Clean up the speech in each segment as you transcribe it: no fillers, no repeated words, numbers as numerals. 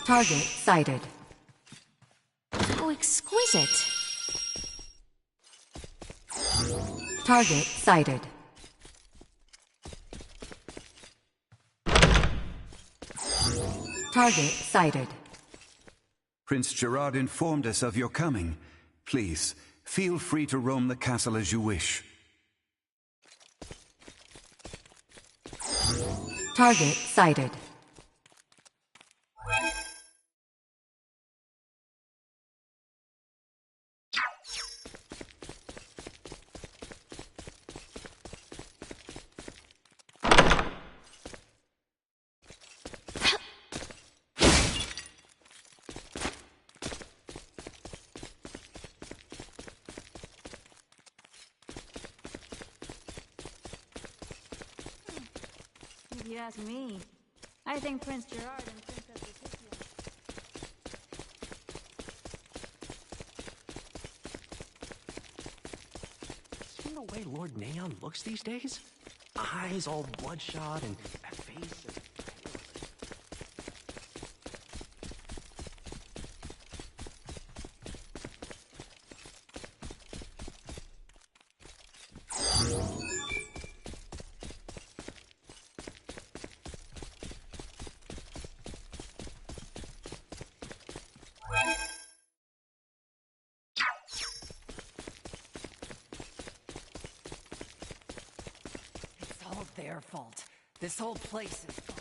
Target sighted. Oh, exquisite. Target sighted. Target sighted. Prince Gerard informed us of your coming. Please, feel free to roam the castle as you wish. Target sighted. If you ask me, I think Prince Gerard and Princess Leticia... Seen the way Lord Neon looks these days? Eyes all bloodshot and a face as... It's all their fault. This whole place is gone.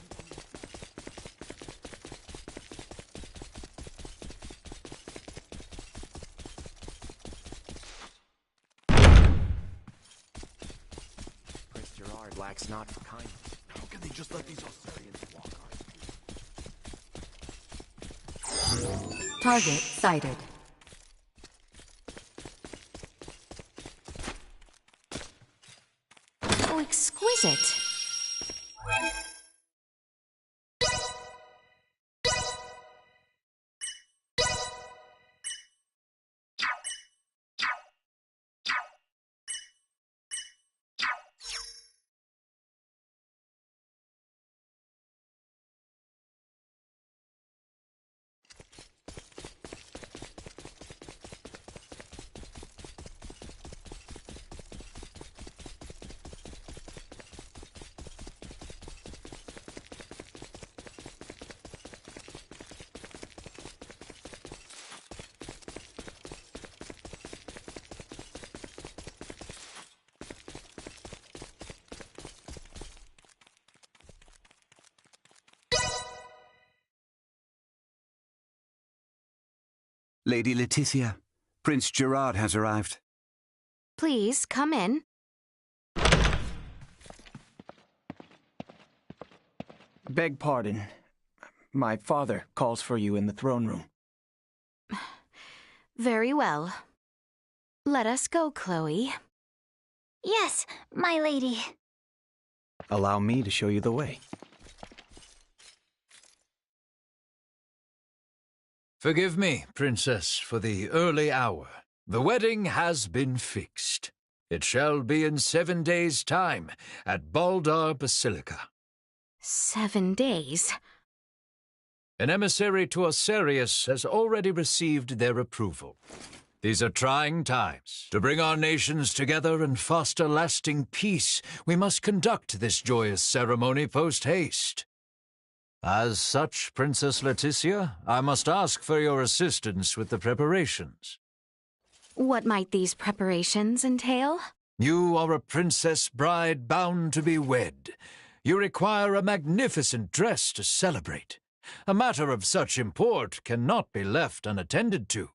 Prince Gerard lacks not for kindness. How can they just let these Osirians walk on? Target sighted. Oh, exquisite. Lady Leticia, Prince Gerard has arrived. Please come in. Beg pardon. My father calls for you in the throne room. Very well. Let us go, Chloe. Yes, my lady. Allow me to show you the way. Forgive me, Princess, for the early hour. The wedding has been fixed. It shall be in 7 days' time at Baldar Basilica. 7 days? An emissary to Osirius has already received their approval. These are trying times. To bring our nations together and foster lasting peace, we must conduct this joyous ceremony post-haste. As such, Princess Leticia, I must ask for your assistance with the preparations. What might these preparations entail? You are a princess bride bound to be wed. You require a magnificent dress to celebrate. A matter of such import cannot be left unattended to.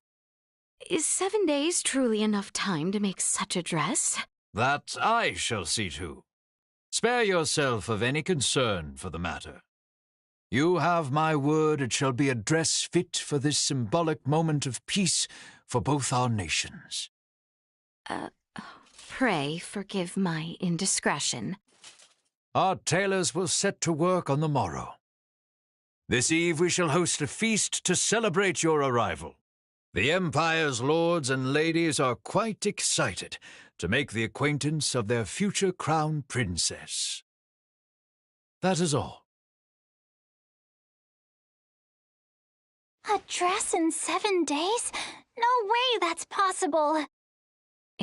Is 7 days truly enough time to make such a dress? That I shall see to. Spare yourself of any concern for the matter. You have my word it shall be a dress fit for this symbolic moment of peace for both our nations. Pray forgive my indiscretion. Our tailors will set to work on the morrow. This eve we shall host a feast to celebrate your arrival. The Empire's lords and ladies are quite excited to make the acquaintance of their future crown princess. That is all. A dress in 7 days? No way that's possible.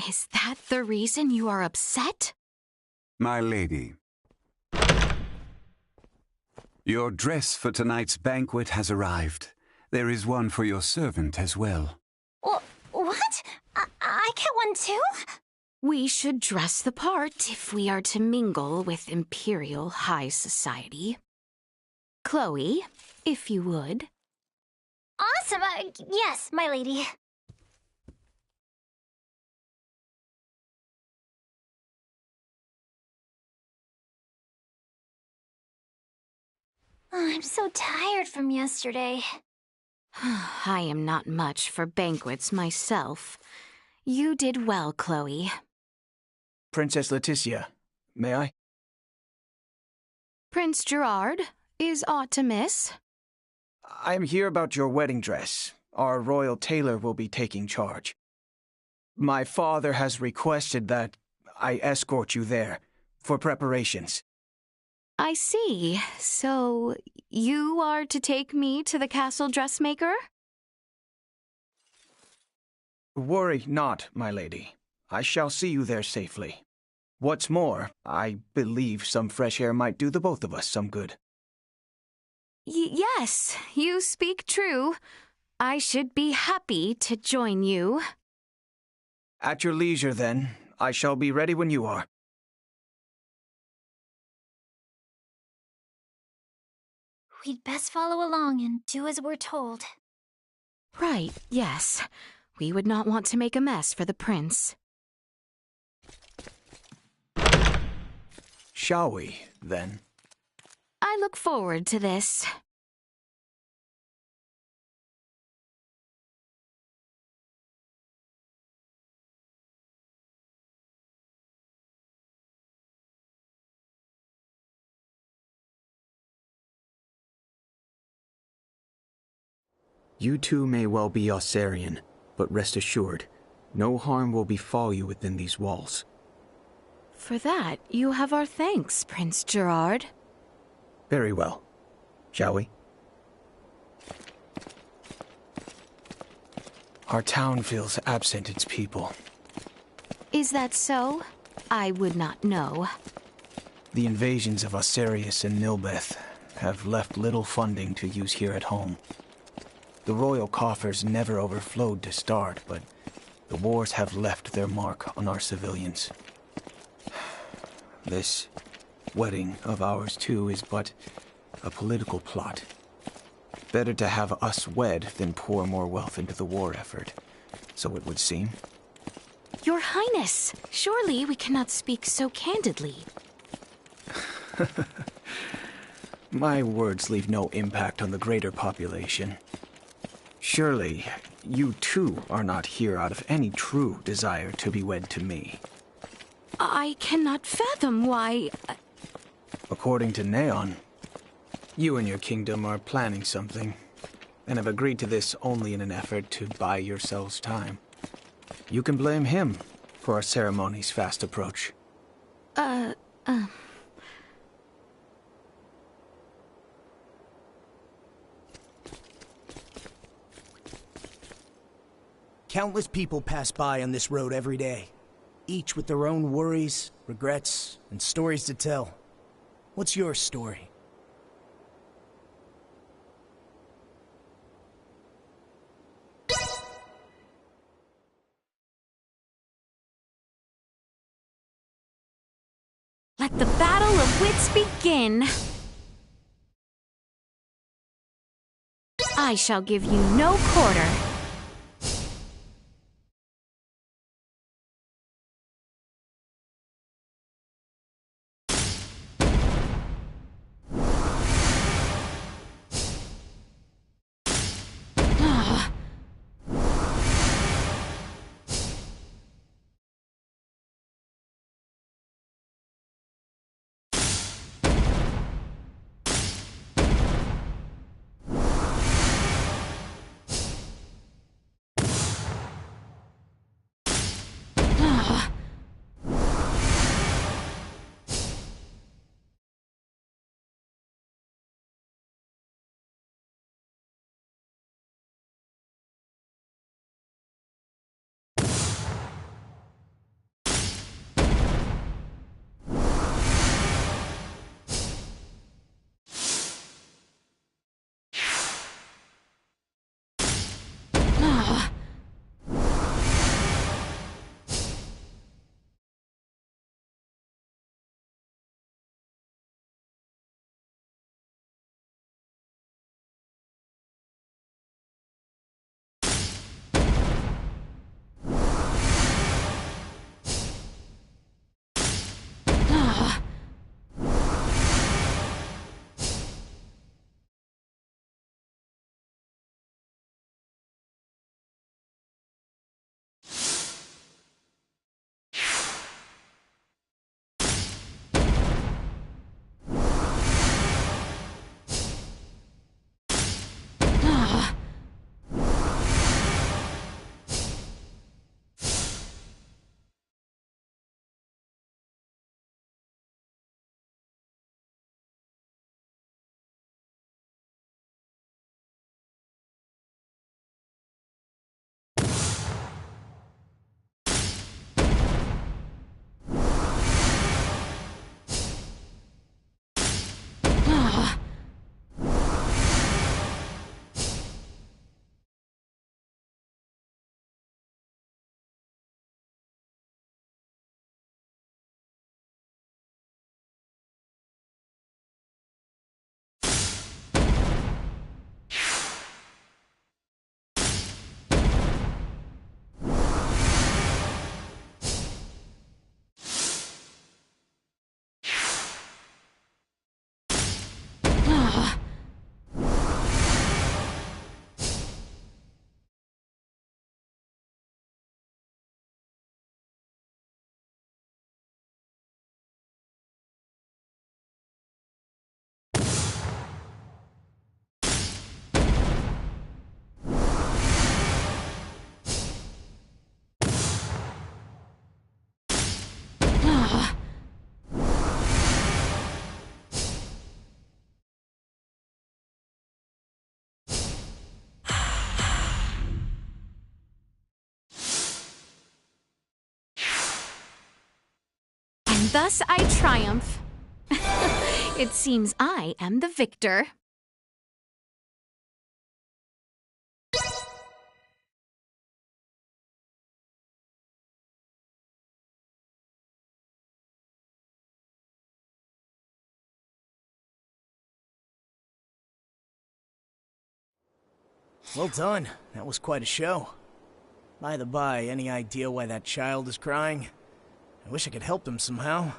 Is that the reason you are upset? My lady, your dress for tonight's banquet has arrived. There is one for your servant as well. What? I get one too? We should dress the part if we are to mingle with Imperial High Society. Chloe, if you would. Awesome. Yes, my lady. Oh, I'm so tired from yesterday. I am not much for banquets myself. You did well, Chloe. Princess Leticia, may I? Prince Gerard, is aught amiss? I am here about your wedding dress. Our royal tailor will be taking charge. My father has requested that I escort you there for preparations. I see. So, you are to take me to the castle dressmaker? Worry not, my lady. I shall see you there safely. What's more, I believe some fresh air might do the both of us some good. Yes, you speak true. I should be happy to join you. At your leisure, then. I shall be ready when you are. We'd best follow along and do as we're told. Right, yes. We would not want to make a mess for the prince. Shall we, then? I look forward to this. You too may well be Osarian, but rest assured, no harm will befall you within these walls. For that, you have our thanks, Prince Gerard. Very well. Shall we? Our town feels absent its people. Is that so? I would not know. The invasions of Osarius and Nilbeth have left little funding to use here at home. The royal coffers never overflowed to start, but the wars have left their mark on our civilians. This wedding of ours, too, is but a political plot. Better to have us wed than pour more wealth into the war effort, so it would seem. Your Highness, surely we cannot speak so candidly. My words leave no impact on the greater population. Surely, you too are not here out of any true desire to be wed to me. I cannot fathom why... According to Neon, you and your kingdom are planning something, and have agreed to this only in an effort to buy yourselves time. You can blame him for our ceremony's fast approach. Countless people pass by on this road every day, each with their own worries, regrets, and stories to tell. What's your story? Let the battle of wits begin. I shall give you no quarter. And thus I triumph. It seems I am the victor. Well done. That was quite a show. By the by, any idea why that child is crying? I wish I could help them somehow.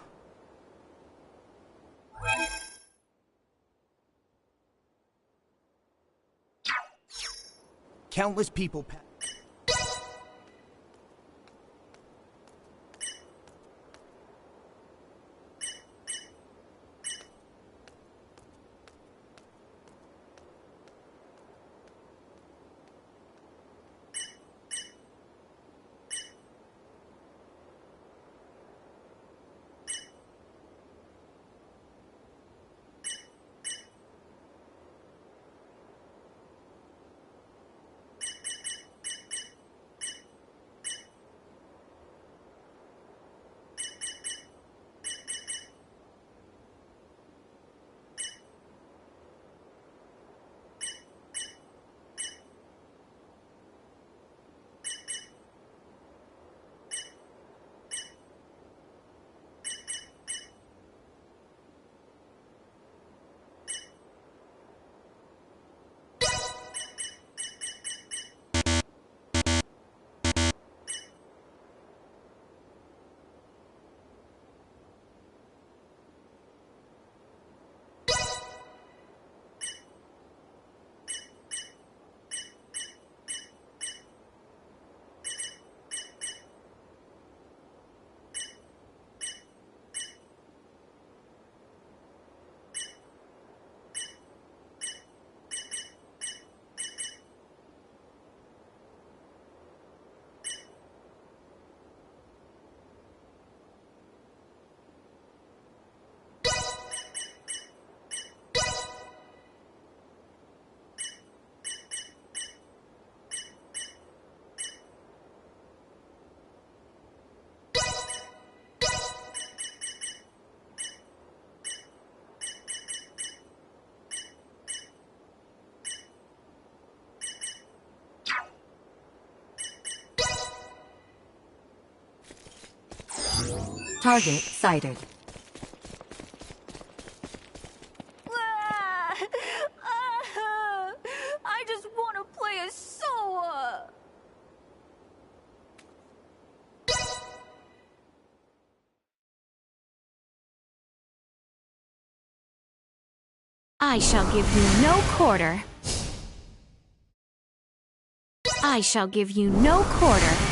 Countless people Target sighted. I just want to play a Soa. I shall give you no quarter. I shall give you no quarter.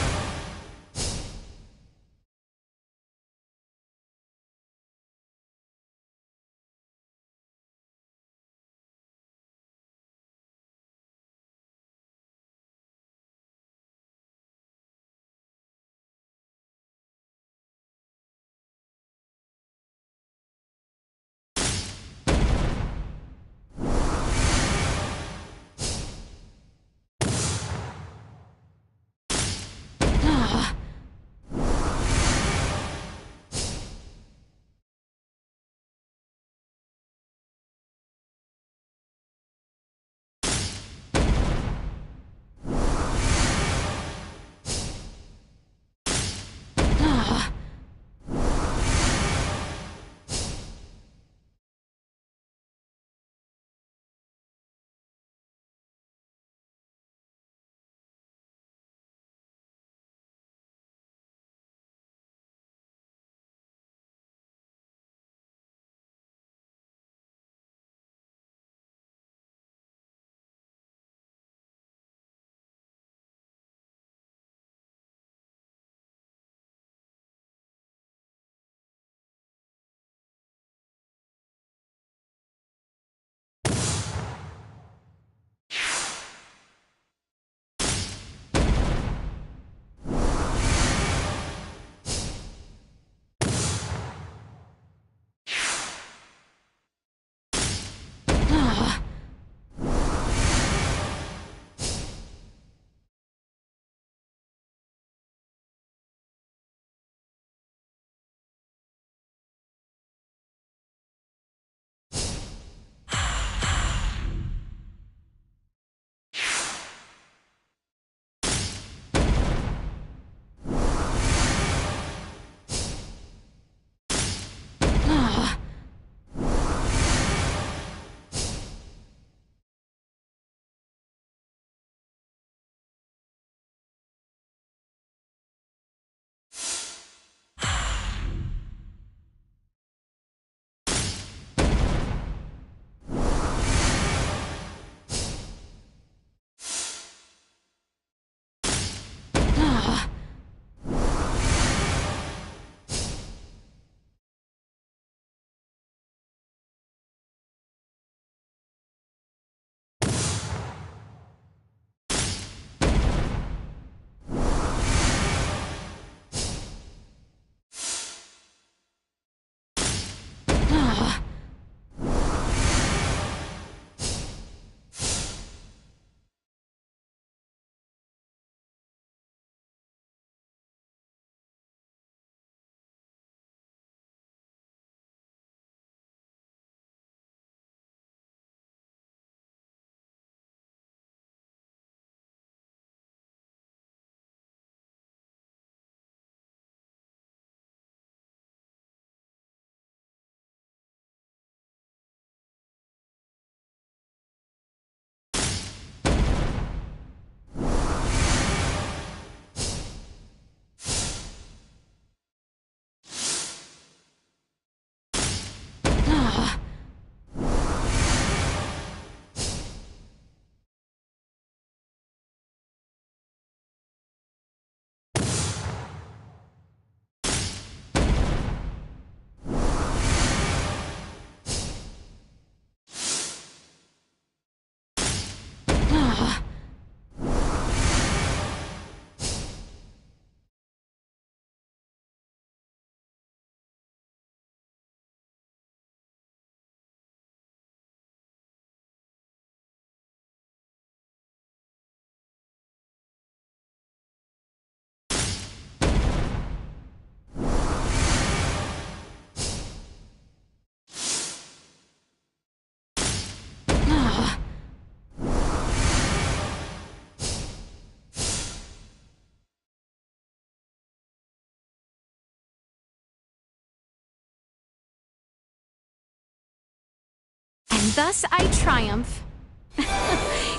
Thus I triumph.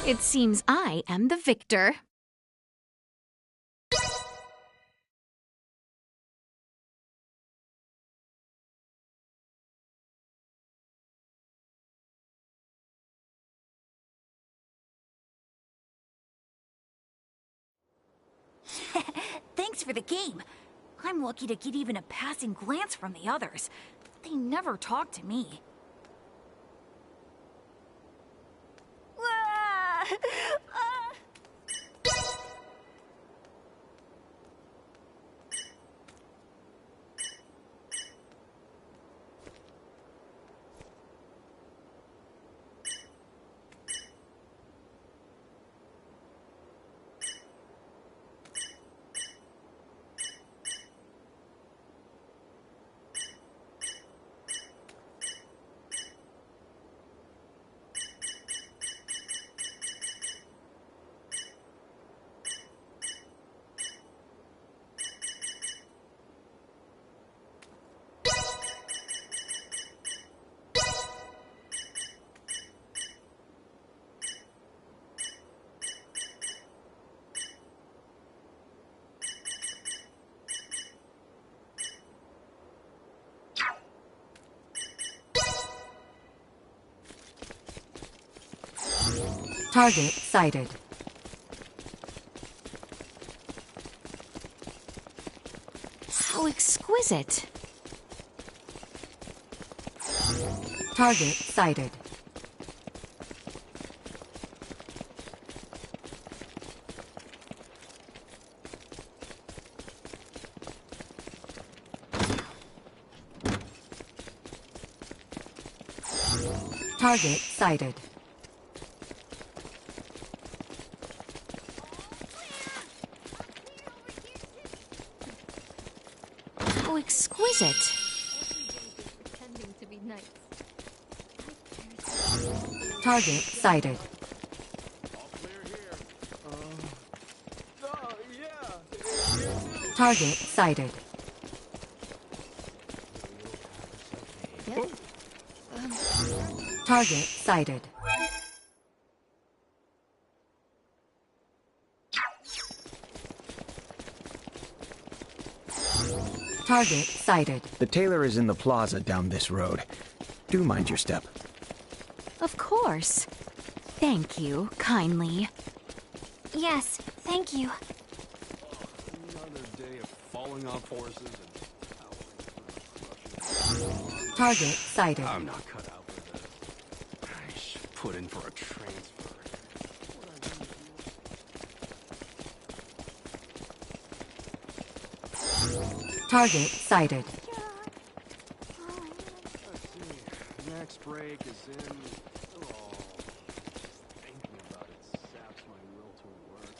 It seems I am the victor. Thanks for the game. I'm lucky to get even a passing glance from the others. They never talk to me. Ah! Ah! Target sighted. How exquisite. Target sighted. Target sighted. How exquisite. Pretending to be nice. Target sighted. Target sighted. Target sighted. Target sighted. The tailor is in the plaza down this road. Do mind your step. Of course. Thank you, kindly. Yes, thank you. Another day of falling off horses and Target sighted. I'm not cut out for this. I should put in for a transfer. Target sighted. Let's see. Next break is in. Oh, thinking about it saps my will to work.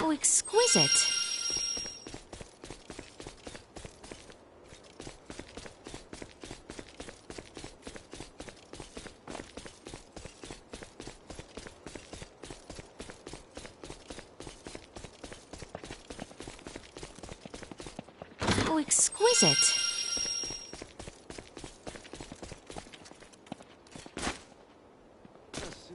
How exquisite. How exquisite. Let's see.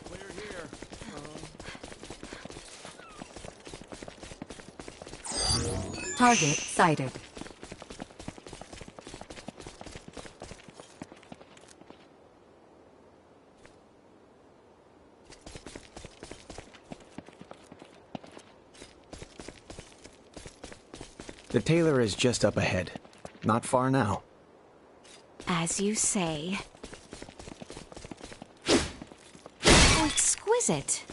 Clear here. Target sighted. The tailor is just up ahead. Not far now. As you say. How exquisite.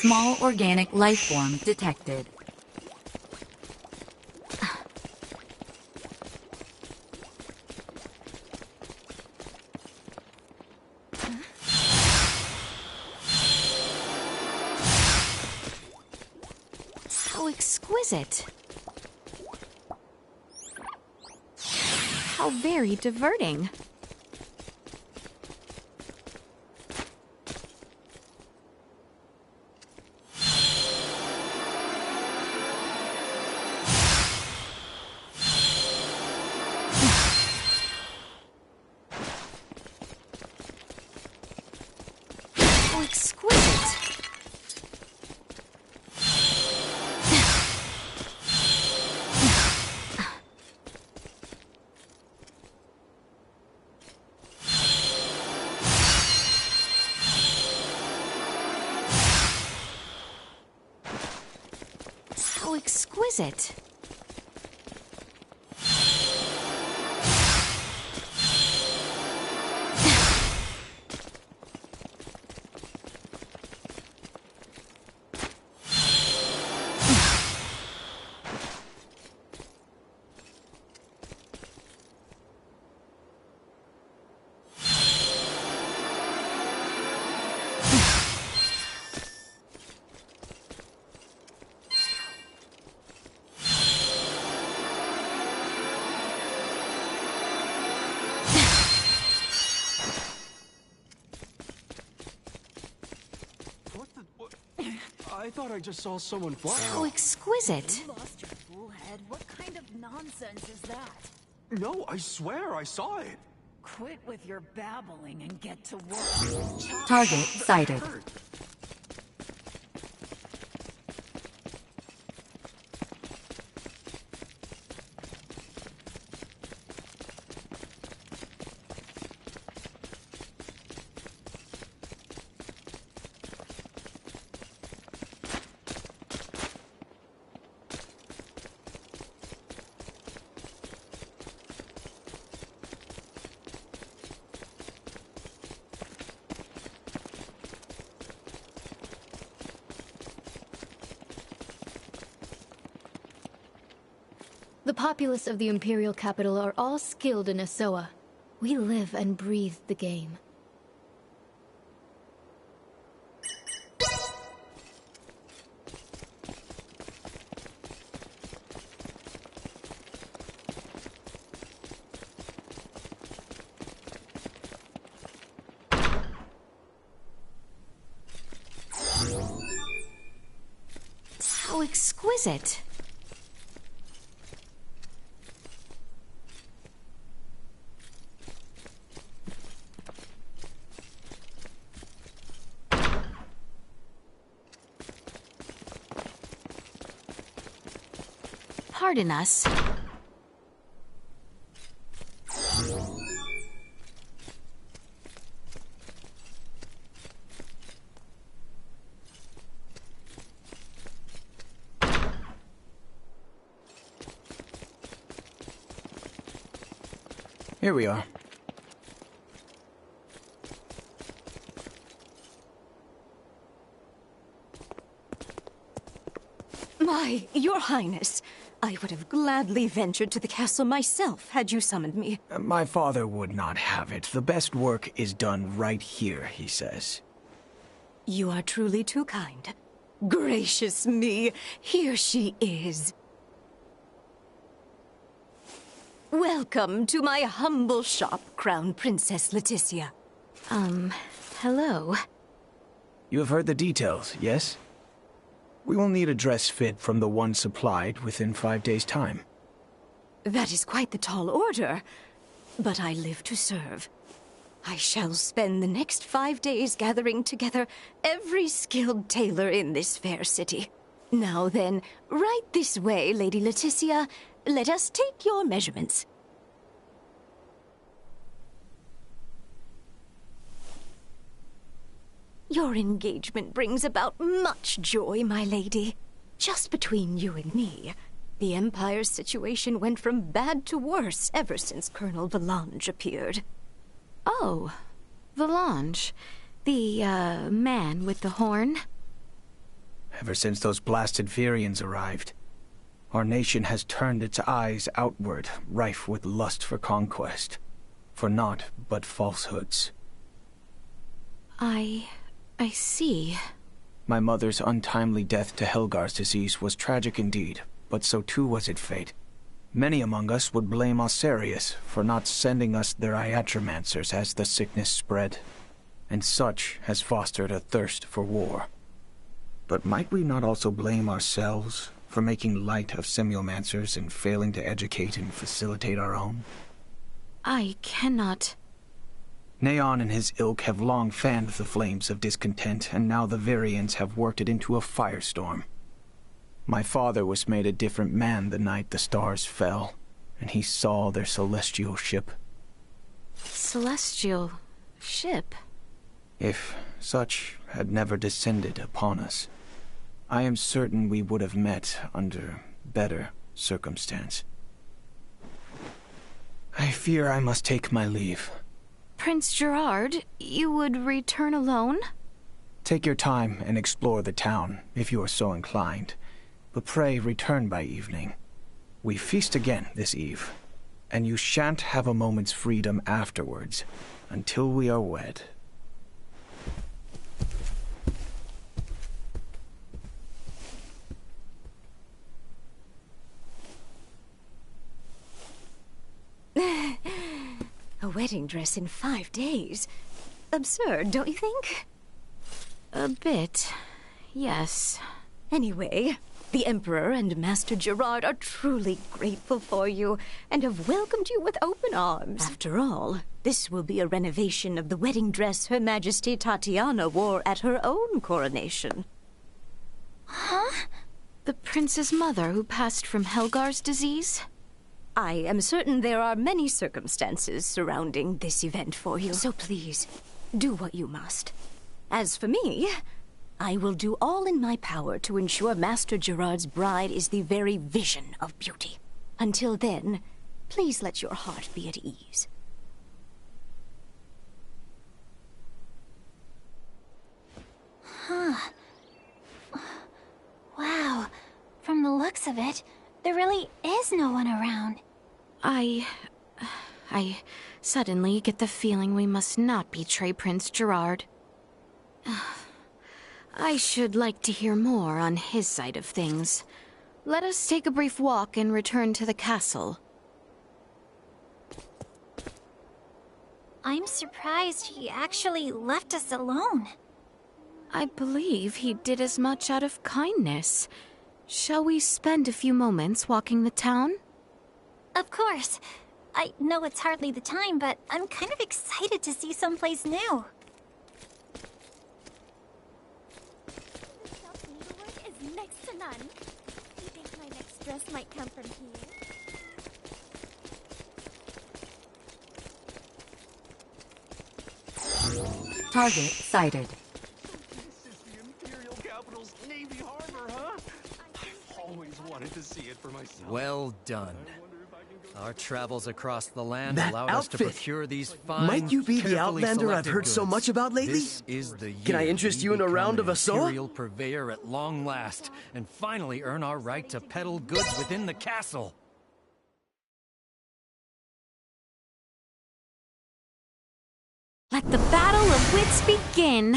Small organic life form detected. How exquisite. How very diverting. How exquisite. How exquisite. What the? What? I thought I just saw someone fly. How exquisite. You lost your fool head. What kind of nonsense is that? No, I swear I saw it. Quit with your babbling and get to work. Target sighted. The populace of the Imperial capital are all skilled in Asoa. We live and breathe the game. How exquisite. pardon us. Here we are. My, Your Highness, I would have gladly ventured to the castle myself had you summoned me. My father would not have it. The best work is done right here, he says. You are truly too kind. Gracious me, here she is. Welcome to my humble shop, Crown Princess Leticia. Hello. You have heard the details, yes? We will need a dress fit from the one supplied within 5 days' time. That is quite the tall order, but I live to serve. I shall spend the next 5 days gathering together every skilled tailor in this fair city. Now then, right this way, Lady Leticia. Let us take your measurements. Your engagement brings about much joy, my lady. Just between you and me, the Empire's situation went from bad to worse ever since Colonel Valange appeared. Oh, Valange. The, man with the horn? Ever since those blasted Virians arrived, our nation has turned its eyes outward, rife with lust for conquest. For naught but falsehoods. I see. My mother's untimely death to Helgar's disease was tragic indeed, but so too was its fate. Many among us would blame Osarius for not sending us their iatromancers as the sickness spread, and such has fostered a thirst for war. But might we not also blame ourselves for making light of simulmancers and failing to educate and facilitate our own? I cannot... Neon and his ilk have long fanned the flames of discontent, and now the Virians have worked it into a firestorm. My father was made a different man the night the stars fell, and he saw their celestial ship. Celestial ship? If such had never descended upon us, I am certain we would have met under better circumstance. I fear I must take my leave. Prince Gerard, you would return alone? Take your time and explore the town, if you are so inclined. But pray return by evening. We feast again this eve, and you shan't have a moment's freedom afterwards, until we are wed. A wedding dress in 5 days? Absurd, don't you think? A bit, yes. Anyway, the Emperor and Master Gerard are truly grateful for you, and have welcomed you with open arms. After all, this will be a renovation of the wedding dress Her Majesty Tatiana wore at her own coronation. Huh? The prince's mother who passed from Helgar's disease? I am certain there are many circumstances surrounding this event for you, so please, do what you must. As for me, I will do all in my power to ensure Master Gerard's bride is the very vision of beauty. Until then, please let your heart be at ease. Huh. Wow. From the looks of it, there really is no one around. I suddenly get the feeling we must not betray Prince Gerard. I should like to hear more on his side of things. Let us take a brief walk and return to the castle. I'm surprised he actually left us alone. I believe he did as much out of kindness. Shall we spend a few moments walking the town? Of course. I know it's hardly the time, but I'm kind of excited to see someplace new. Needlework is next to none. You think my next progress might come from here. Target sighted. This is the Imperial capital's Navy Harbor, huh? I've always wanted to see it for myself. Well done. Our travels across the land That allowed us to outfit. procure these fine, Might you be the carefully Outlander I've selected heard so goods. much about lately? This is the Can I year interest we you in a become round an of Asoa? Imperial purveyor at long last, and finally earn our right to peddle goods within the castle. Let the battle of wits begin.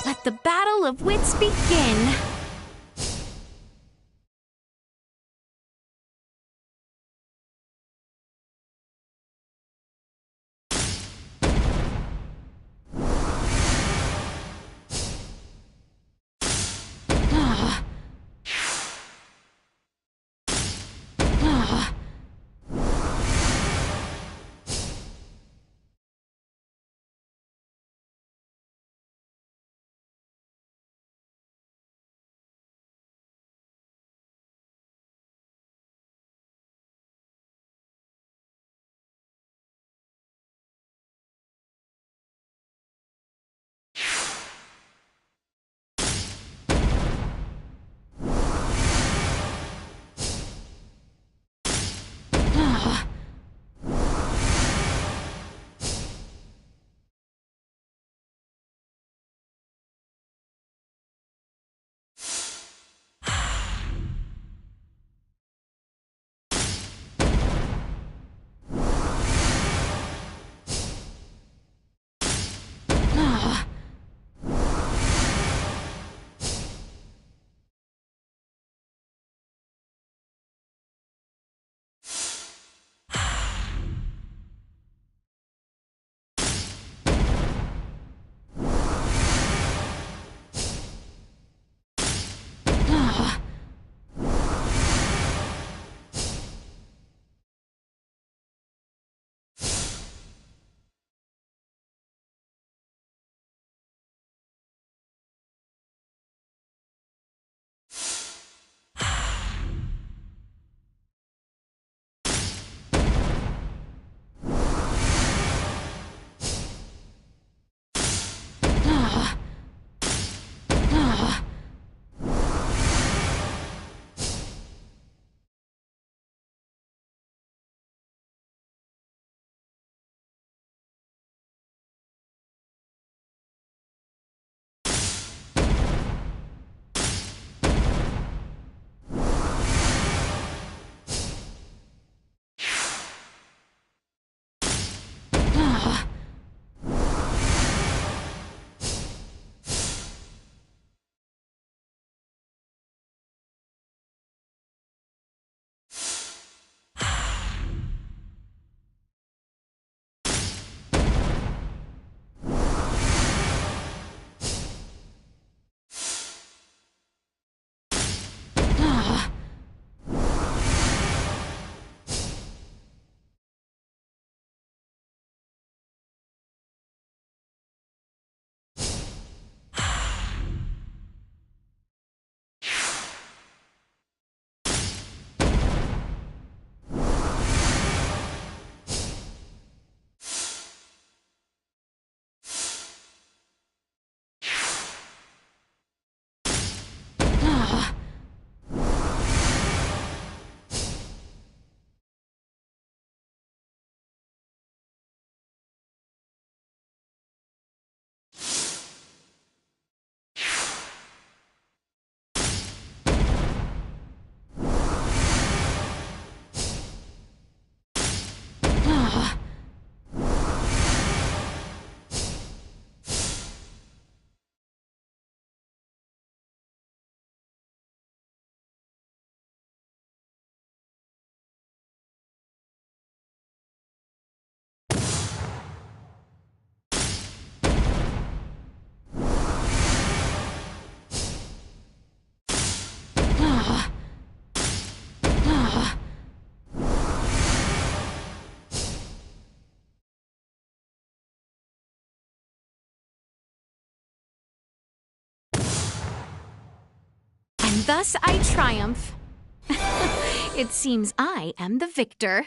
Let the battle of wits begin. Thus I triumph. It seems I am the victor.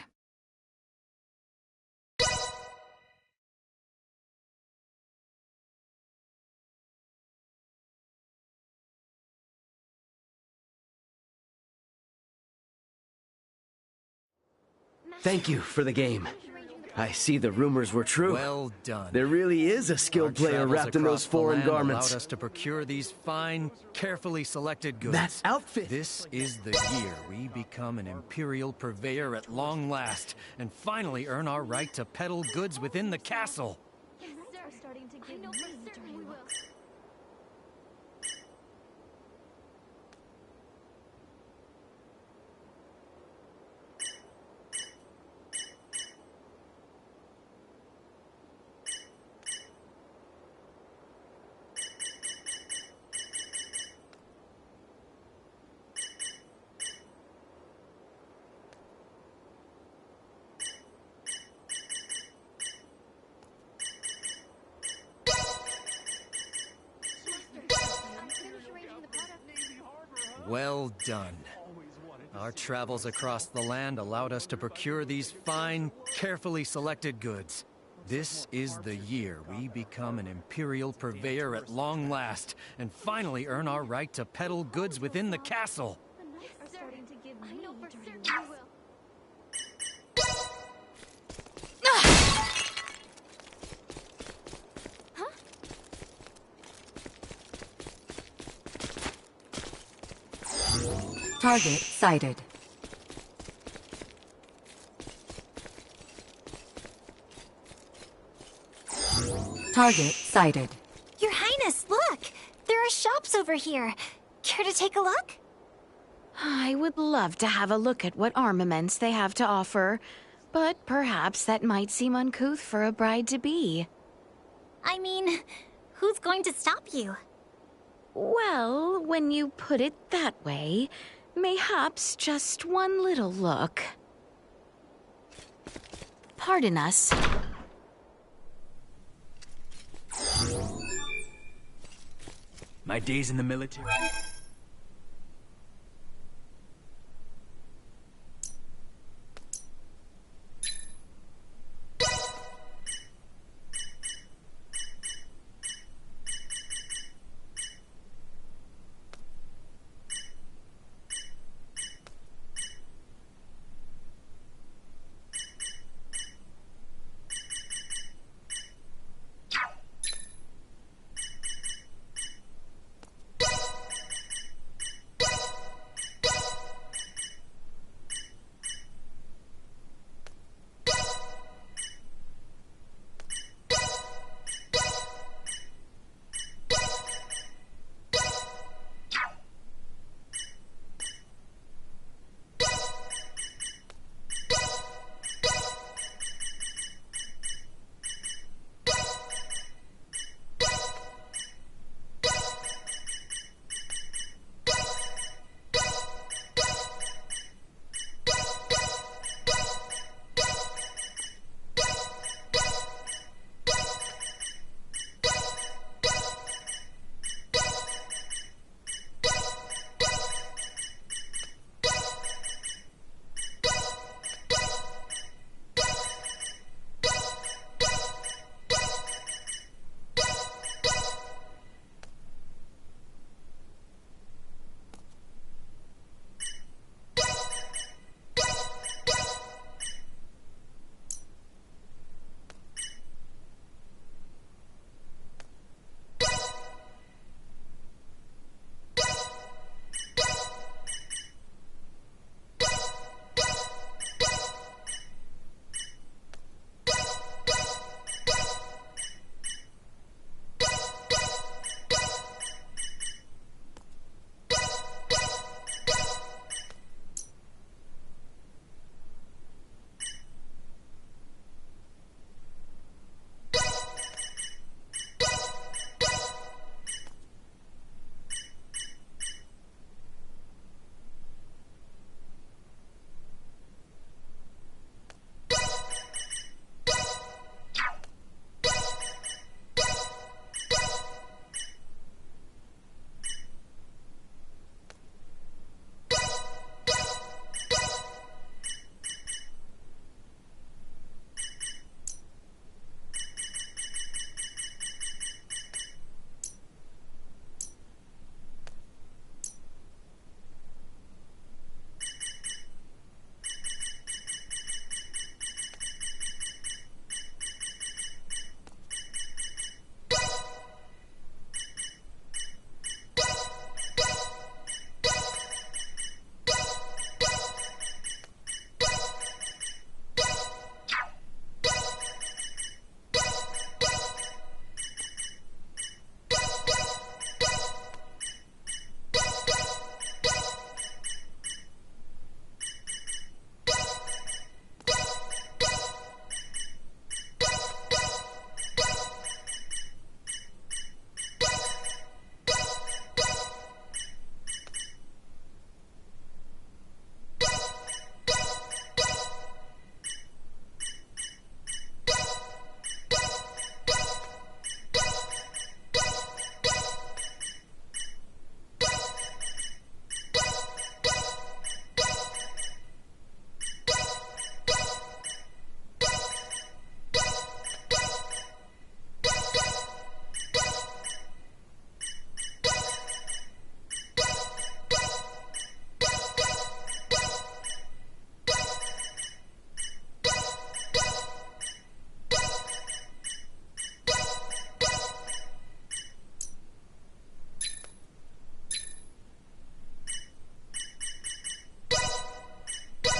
Thank you for the game. I see the rumors were true. Well done. There really is a Our skilled player travels wrapped in those across the foreign land garments. allowed us to procure these fine, carefully selected goods. That outfit! This is the year we become an imperial purveyor at long last, and finally earn our right to peddle goods within the castle. Well done. Our travels across the land allowed us to procure these fine, carefully selected goods. This is the year we become an imperial purveyor at long last, and finally earn our right to peddle goods within the castle. Target sighted. Target sighted. Your Highness, look! There are shops over here. Care to take a look? I would love to have a look at what armaments they have to offer, but perhaps that might seem uncouth for a bride-to-be. I mean, who's going to stop you? Well, when you put it that way, mayhaps just one little look. Pardon us. My days in the military.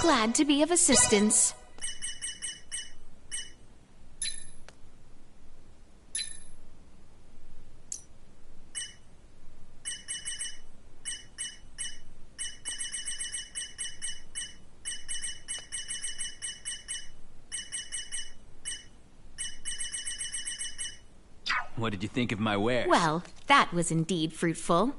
Glad to be of assistance. What did you think of my wares? Well, that was indeed fruitful.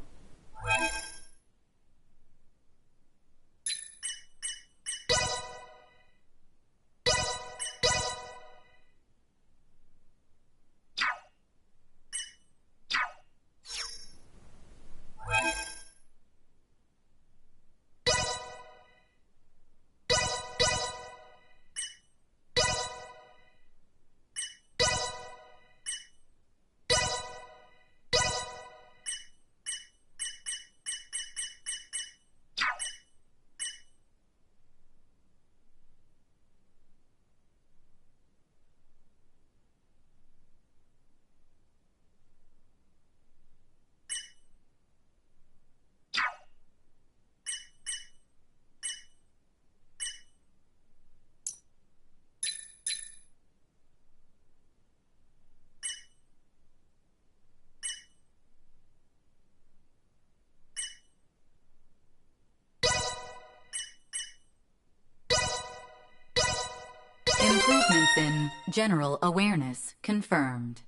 Improvements in general awareness confirmed.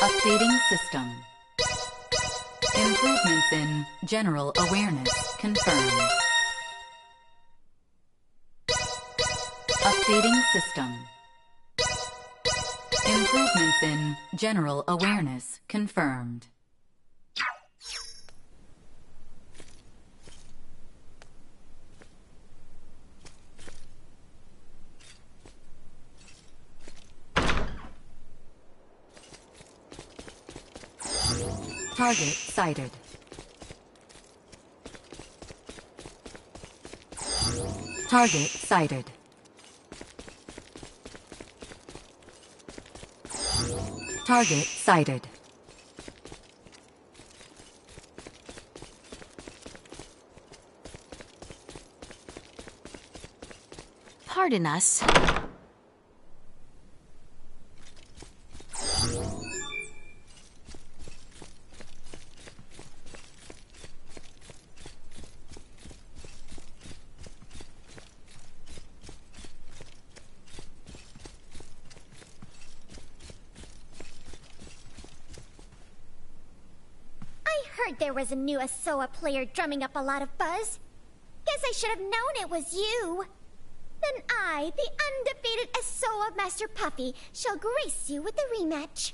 Updating system. Improvements in general awareness confirmed. Updating system. Improvements in general awareness confirmed. Target sighted. Target sighted. Target sighted. Pardon us. There was a new Asoa player drumming up a lot of buzz. Guess I should have known it was you. Then I, the undefeated Asoa Master Puffy, shall grace you with the rematch.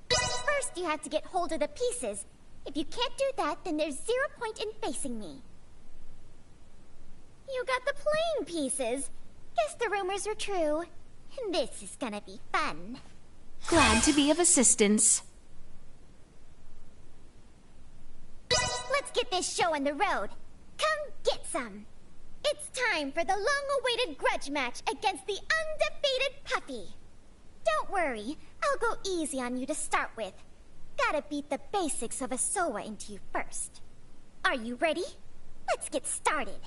First, you have to get hold of the pieces. If you can't do that, then there's 0 point in facing me. You got the playing pieces. Guess the rumors are true. This is gonna be fun. Glad to be of assistance. Let's get this show on the road. Come get some. It's time for the long-awaited grudge match against the undefeated Puffy. Don't worry, I'll go easy on you to start with. Gotta beat the basics of Asoa into you first. Are you ready? Let's get started.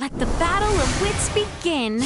Let the battle of wits begin.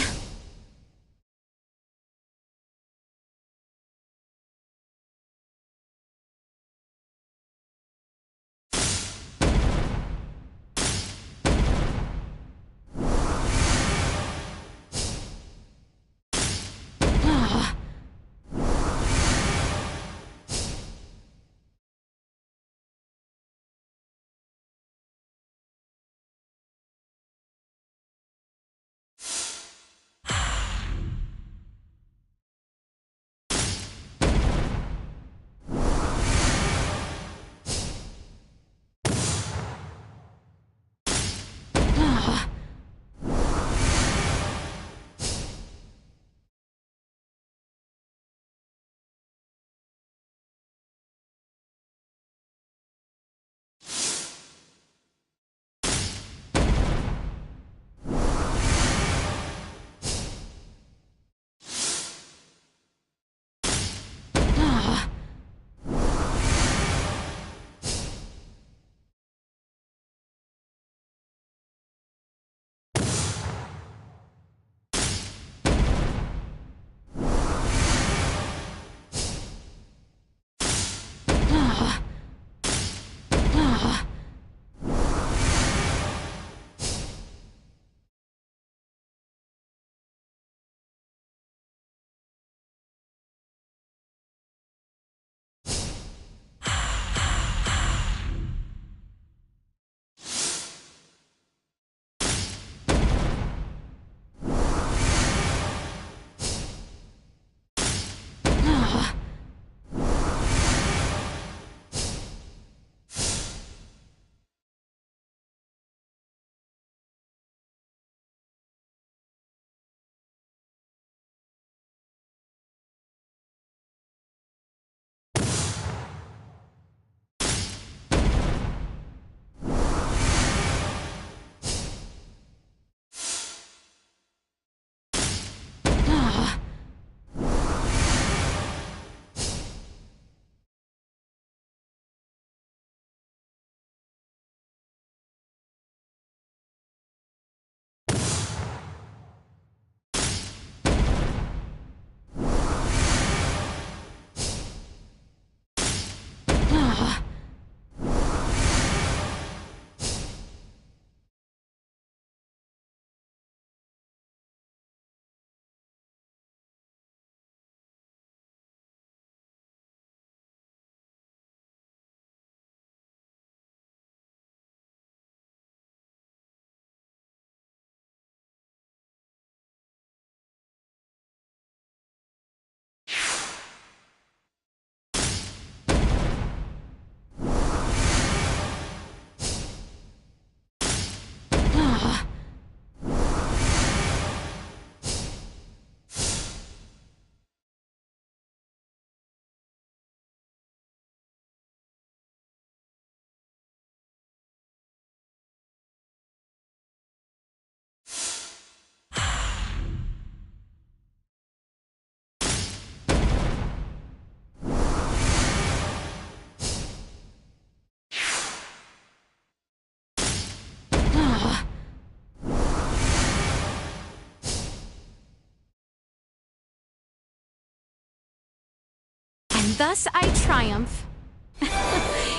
And thus I triumph.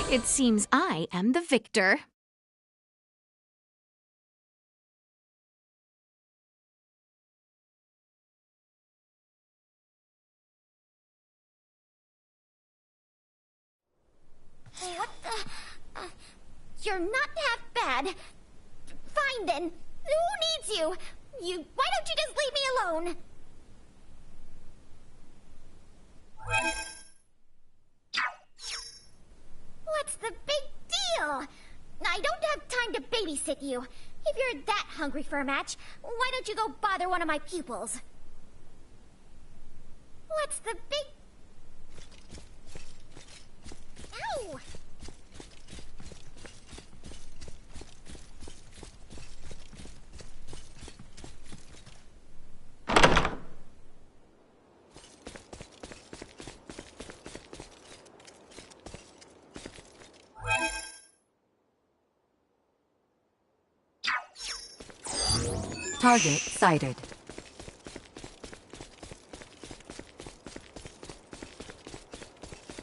It seems I am the victor. What the? You're not half bad. Fine then. Who needs you? Why don't you just leave me alone? What's the big deal? I don't have time to babysit you. If you're that hungry for a match, why don't you go bother one of my pupils? What's the big... Ow! Target sighted.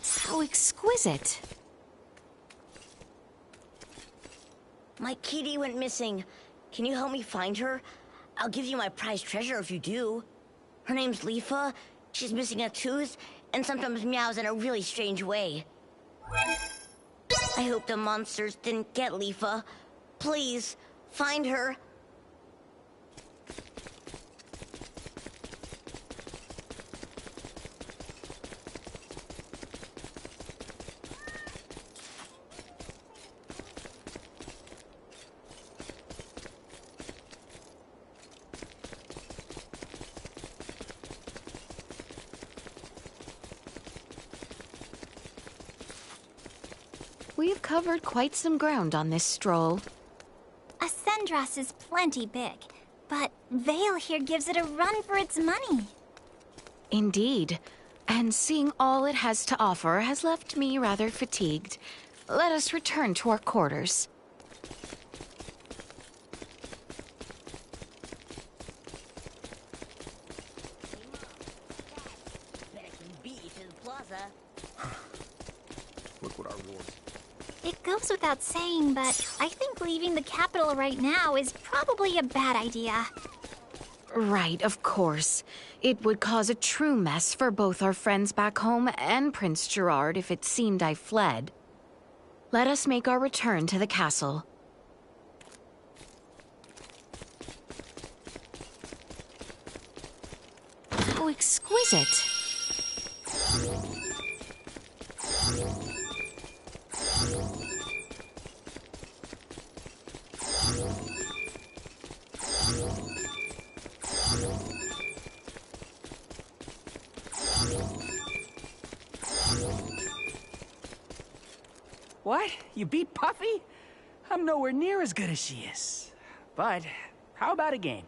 How exquisite. My kitty went missing. Can you help me find her? I'll give you my prized treasure if you do. Her name's Leafa. She's missing a tooth and sometimes meows in a really strange way. I hope the monsters didn't get Leafa. Please, find her. We've covered quite some ground on this stroll. Ascendros is plenty big, but Vale here gives it a run for its money. Indeed. And seeing all it has to offer has left me rather fatigued. Let us return to our quarters. Look what our rewards. It goes without saying, but I think leaving the capital right now is probably a bad idea. Right, of course. It would cause a true mess for both our friends back home and Prince Gerard if it seemed I fled. Let us make our return to the castle. How exquisite! What? You beat Puffy? I'm nowhere near as good as she is. But, how about a game?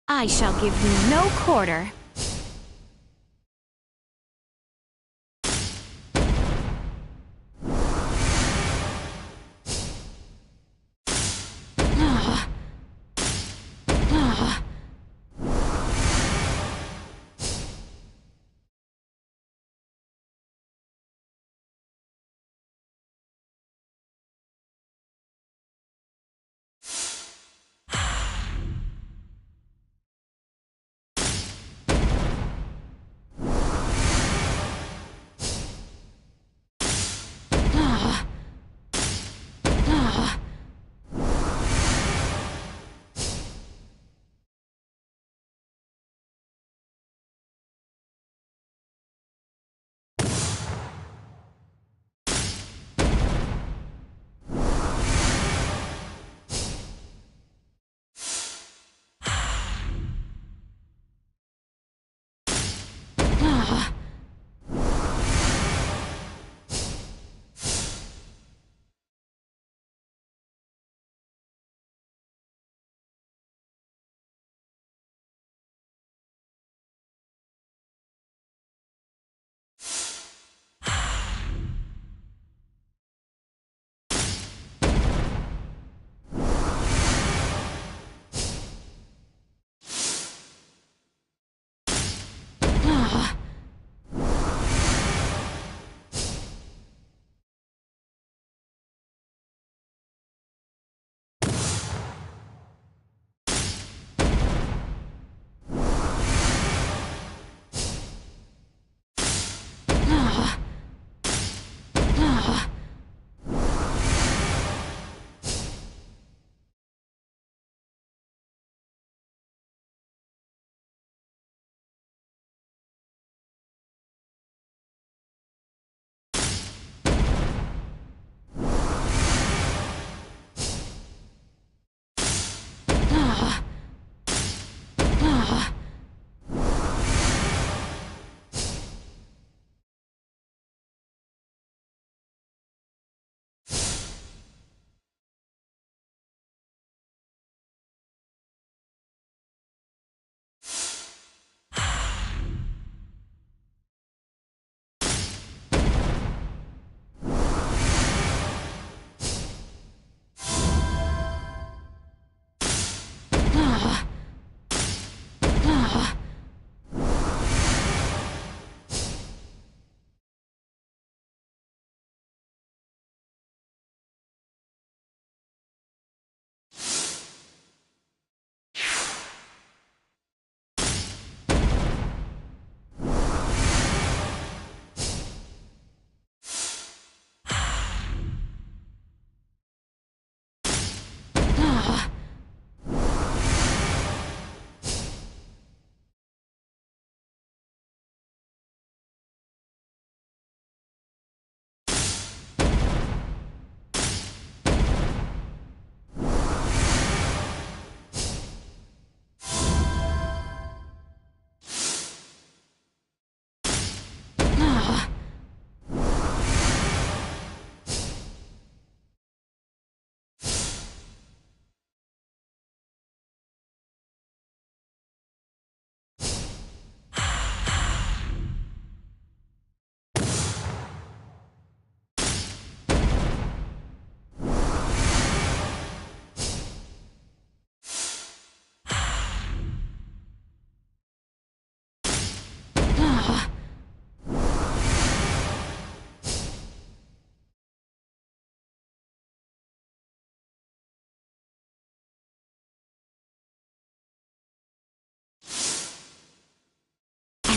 I shall give you no quarter.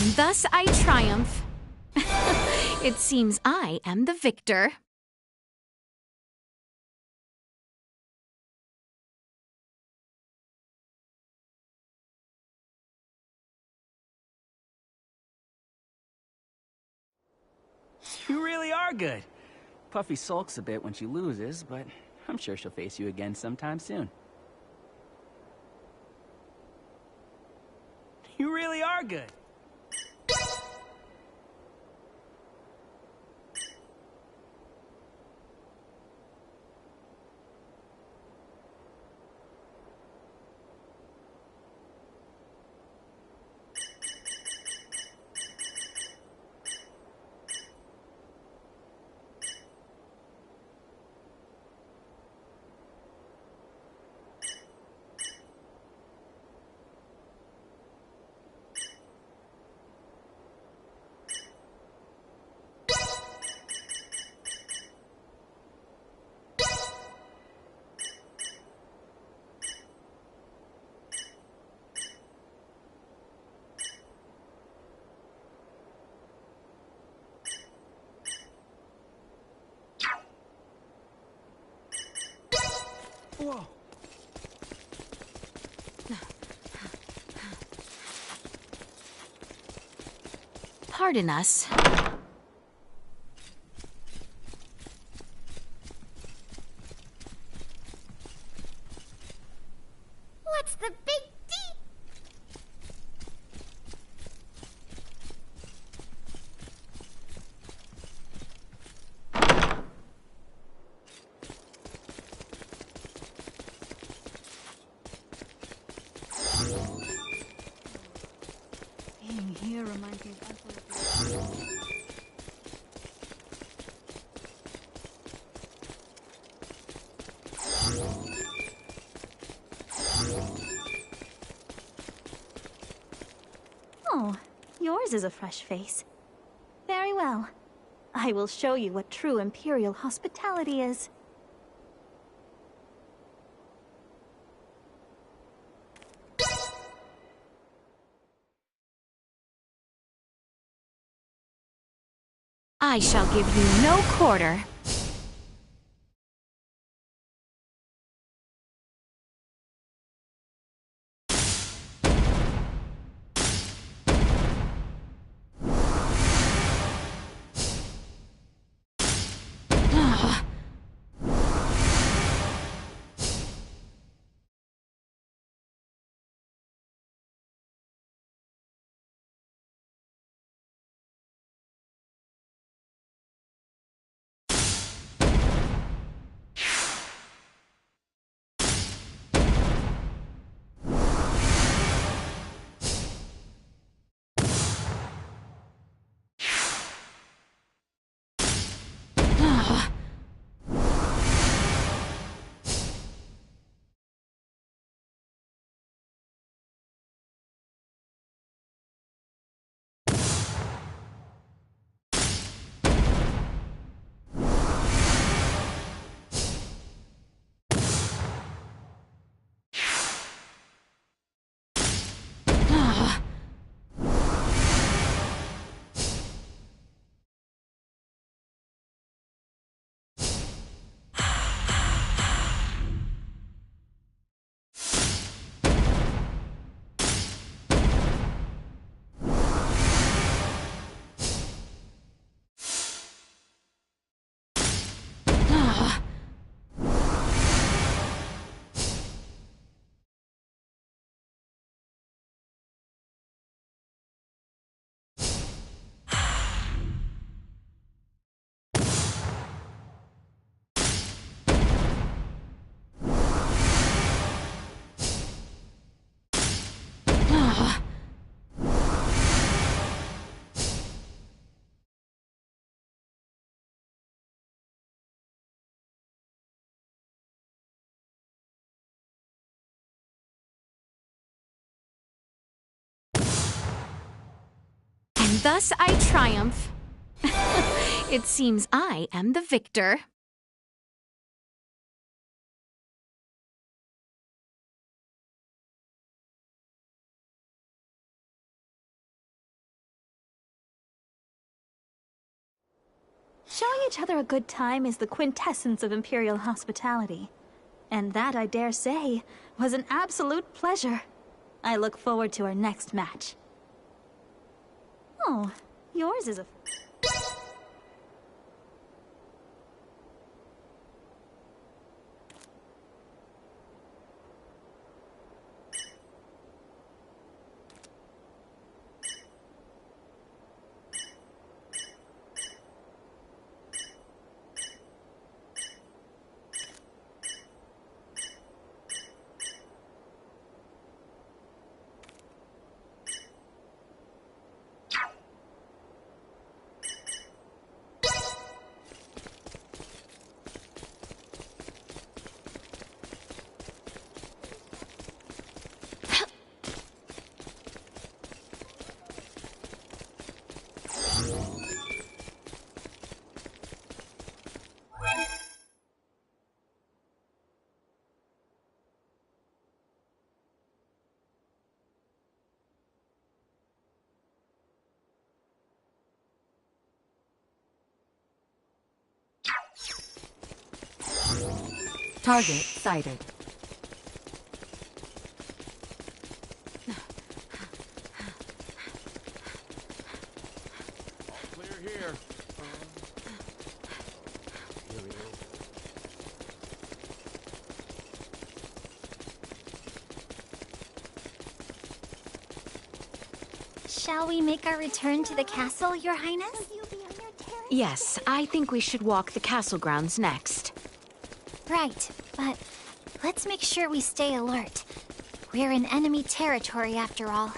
And thus I triumph. It seems I am the victor. You really are good. Puffy sulks a bit when she loses, but I'm sure she'll face you again sometime soon. You really are good. Whoa. Pardon us. What's the big deal? Being here reminds me of Oh, yours is a fresh face. Very well. I will show you what true Imperial hospitality is. I shall give you no quarter. And thus I triumph. It seems I am the victor. Showing each other a good time is the quintessence of Imperial hospitality. And that, I dare say, was an absolute pleasure. I look forward to our next match. Oh, yours is a... Target sighted. Clear here. Here we go. Shall we make our return to the castle, Your Highness? Yes, I think we should walk the castle grounds next. Right, but let's make sure we stay alert. We're in enemy territory after all.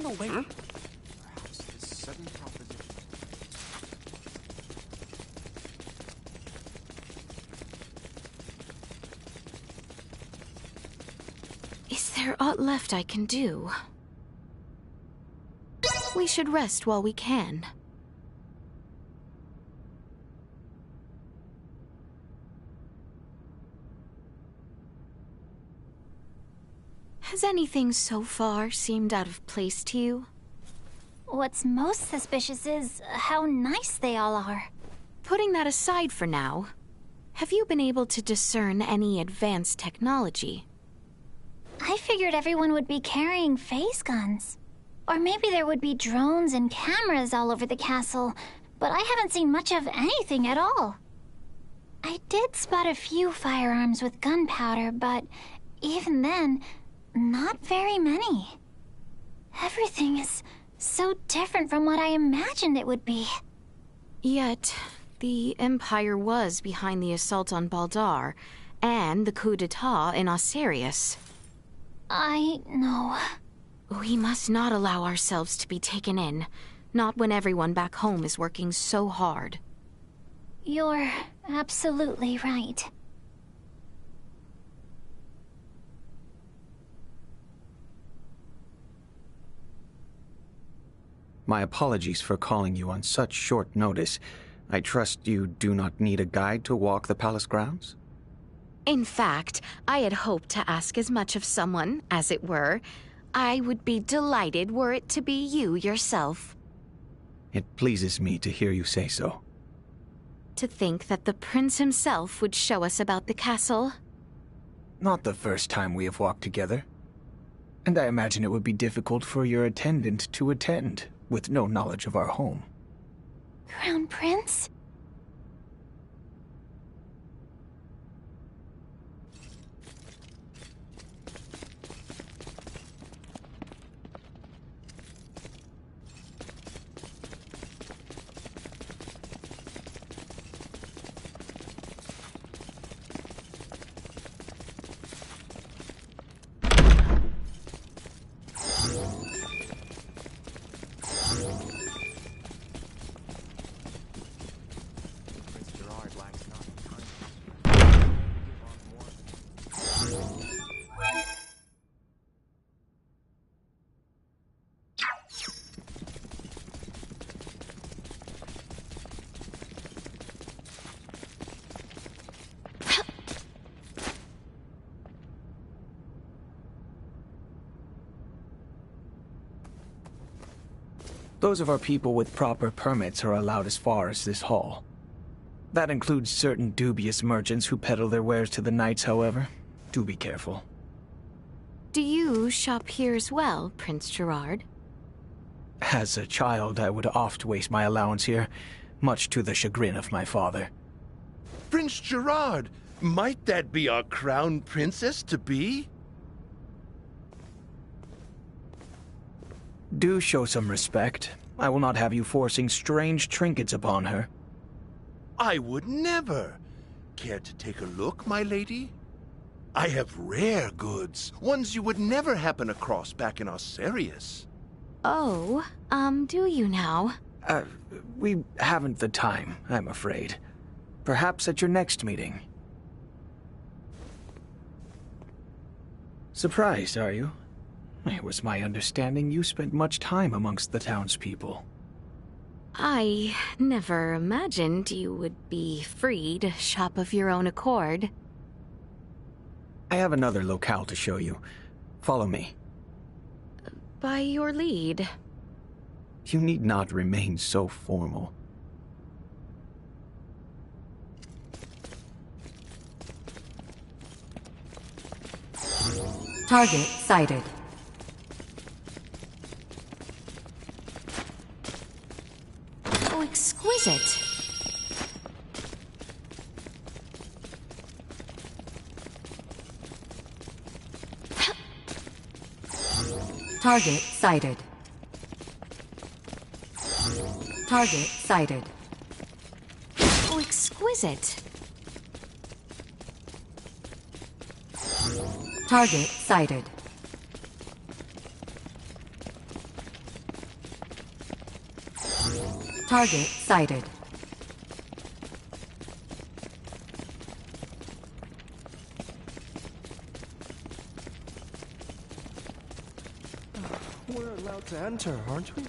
away. Perhaps this sudden proposition. Is there aught left I can do? We should rest while we can. Has anything so far seemed out of place to you? What's most suspicious is how nice they all are. Putting that aside for now, have you been able to discern any advanced technology? I figured everyone would be carrying phase guns. Or maybe there would be drones and cameras all over the castle, but I haven't seen much of anything at all. I did spot a few firearms with gunpowder, but even then, not very many. Everything is so different from what I imagined it would be. Yet, the Empire was behind the assault on Baldar, and the coup d'etat in Osirius. I know. We must not allow ourselves to be taken in, not when everyone back home is working so hard. You're absolutely right. My apologies for calling you on such short notice. I trust you do not need a guide to walk the palace grounds? In fact, I had hoped to ask as much of someone, as it were. I would be delighted were it to be you yourself. It pleases me to hear you say so. To think that the prince himself would show us about the castle. Not the first time we have walked together. And I imagine it would be difficult for your attendant to attend, with no knowledge of our home. Crown Prince? Those of our people with proper permits are allowed as far as this hall. That includes certain dubious merchants who peddle their wares to the knights, however. Do be careful. Do you shop here as well, Prince Gerard? As a child, I would oft waste my allowance here, much to the chagrin of my father. Prince Gerard, might that be our crown princess-to-be? Do show some respect. I will not have you forcing strange trinkets upon her. I would never. Care to take a look, my lady? I have rare goods, ones you would never happen across back in Osirius. Oh, do you now? We haven't the time, I'm afraid. Perhaps at your next meeting. Surprised, are you? It was my understanding you spent much time amongst the townspeople. I never imagined you would be free to shop of your own accord. I have another locale to show you. Follow me. By your lead. You need not remain so formal. Target sighted. Oh, exquisite. Target sighted. Target sighted. Oh, exquisite. Target sighted. Target sighted. We're allowed to enter, aren't we?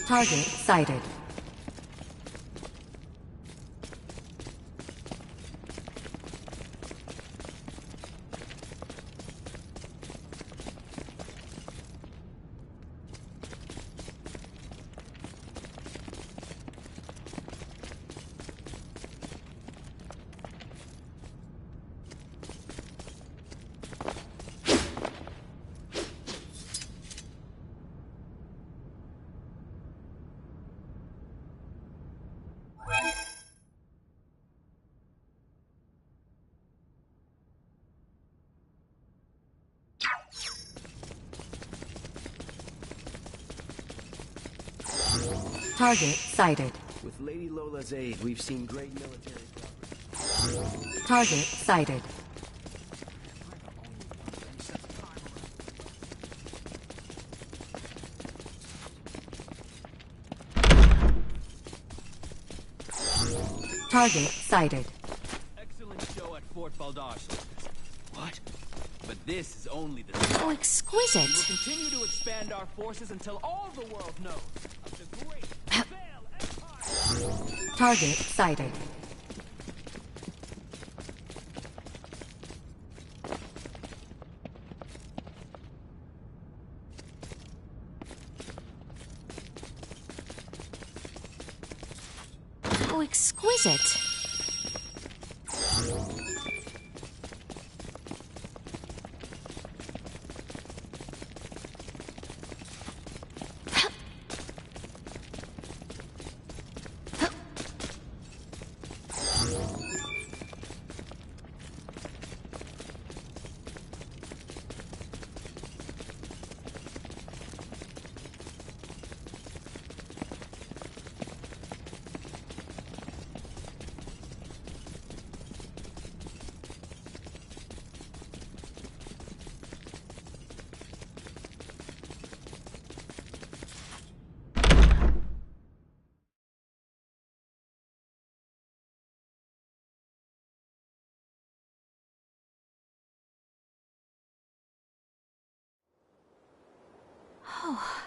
Target sighted. Target sighted. With Lady Lola's aid, we've seen great military progress. Target sighted. Target sighted. Excellent show at Fort Baldash. What? But this is only the Oh, exquisite. We will continue to expand our forces until all the world knows of the great Vale Empire. Target sighted. Oh, exquisite. Oh,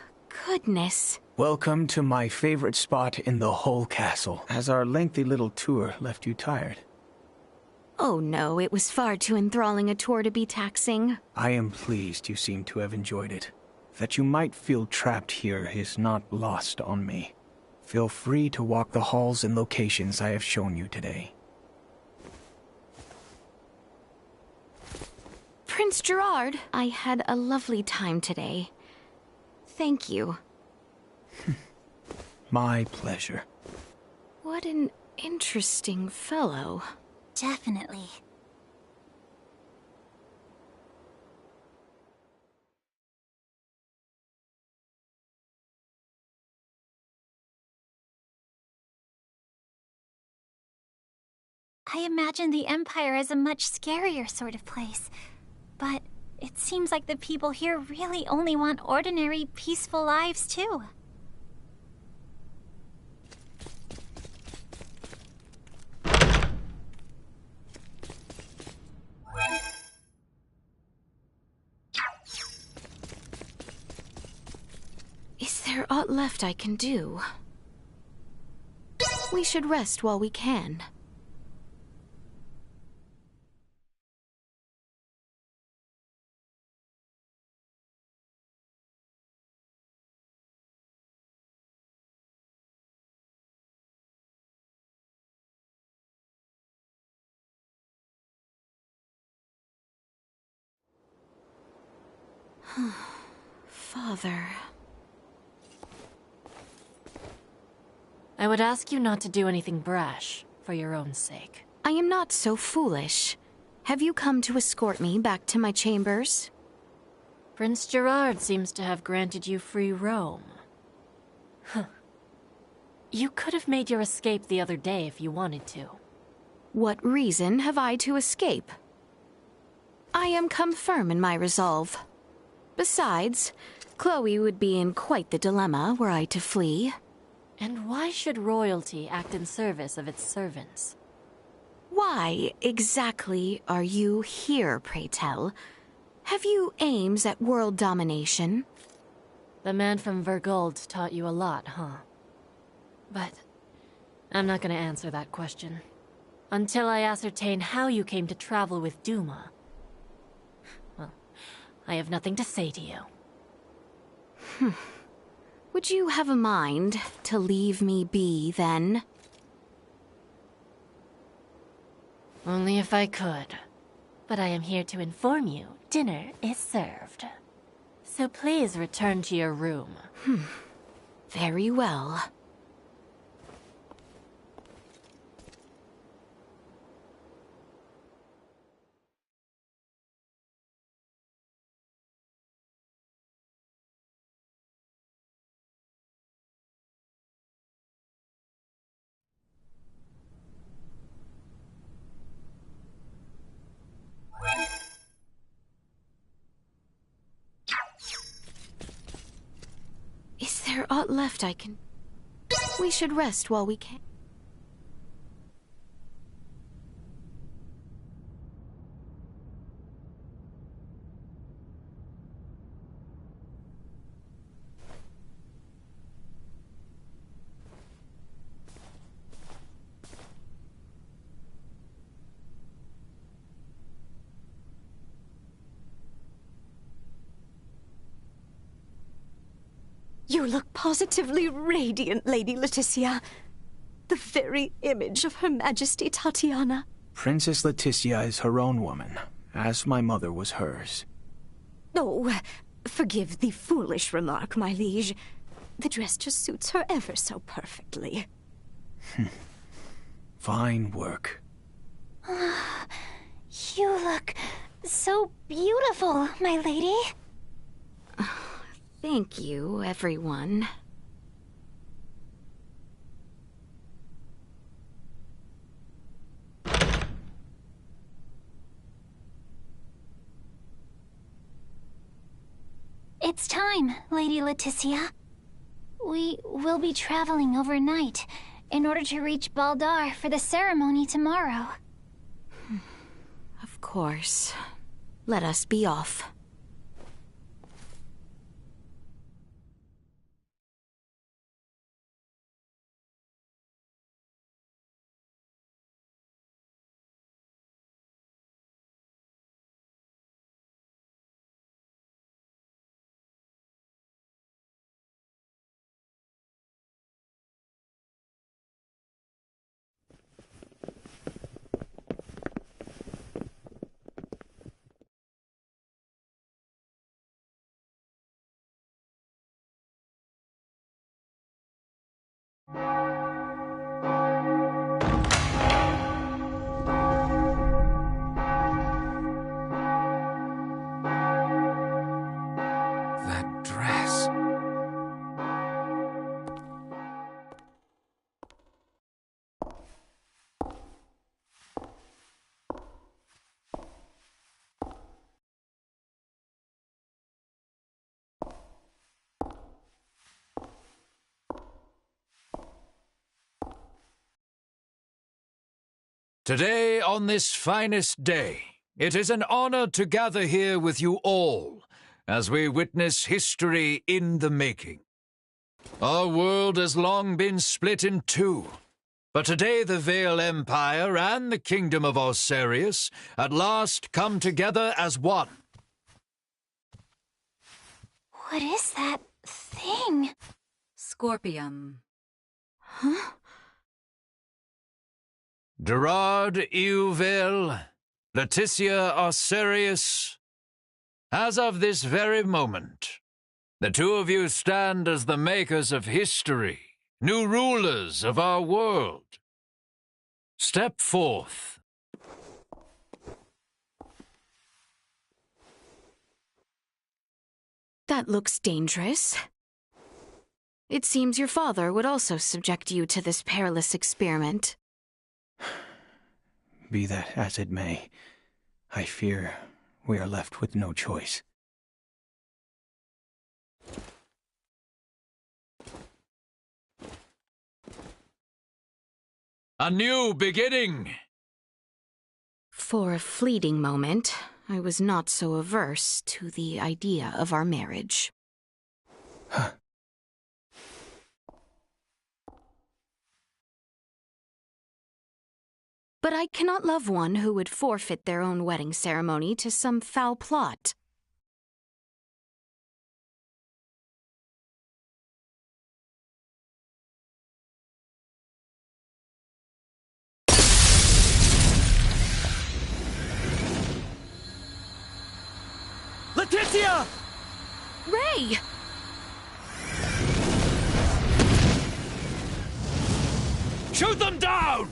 goodness. Welcome to my favorite spot in the whole castle. Has our lengthy little tour left you tired? Oh no, it was far too enthralling a tour to be taxing. I am pleased you seem to have enjoyed it. That you might feel trapped here is not lost on me. Feel free to walk the halls and locations I have shown you today. Prince Gerard, I had a lovely time today. Thank you. My pleasure. What an interesting fellow. Definitely. I imagine the Empire as a much scarier sort of place. But it seems like the people here really only want ordinary, peaceful lives, too. Is there aught left I can do? We should rest while we can. Father. I would ask you not to do anything brash, for your own sake. I am not so foolish. Have you come to escort me back to my chambers? Prince Gerard seems to have granted you free roam. Huh. You could have made your escape the other day if you wanted to. What reason have I to escape? I am come firm in my resolve. Besides, Chloe would be in quite the dilemma were I to flee. And why should royalty act in service of its servants? Why exactly are you here, pray tell? Have you aims at world domination? The man from Vergold taught you a lot, huh? But I'm not gonna answer that question. Until I ascertain how you came to travel with Duma. Well, I have nothing to say to you. Would you have a mind to leave me be, then? Only if I could. But I am here to inform you, dinner is served. So please return to your room. Very well. Is there aught left I can... We should rest while we can. You look positively radiant, Lady Leticia. The very image of Her Majesty Tatiana. Princess Leticia is her own woman, as my mother was hers. Oh, forgive the foolish remark, my liege. The dress just suits her ever so perfectly. Fine work. You look so beautiful, my lady. Thank you, everyone. It's time, Lady Leticia. We will be traveling overnight in order to reach Baldar for the ceremony tomorrow. Of course. Let us be off. That dress. Today, on this finest day, it is an honor to gather here with you all as we witness history in the making. Our world has long been split in two, but today the Vale Empire and the Kingdom of Osarius at last come together as one. What is that thing? Scorpium. Huh? Gerard Euvale, Leticia Osarius, As of this very moment, the two of you stand as the makers of history, new rulers of our world. Step forth. That looks dangerous. It seems your father would also subject you to this perilous experiment. Be that as it may, I fear we are left with no choice. A new beginning! For a fleeting moment, I was not so averse to the idea of our marriage. But I cannot love one who would forfeit their own wedding ceremony to some foul plot. Letitia! Ray! Shoot them down!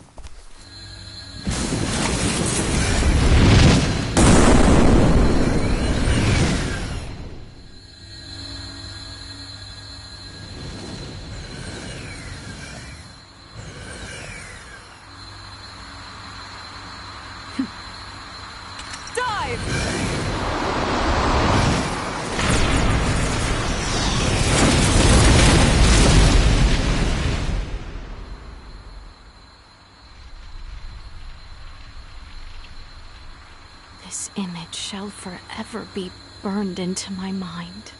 This image shall forever be burned into my mind.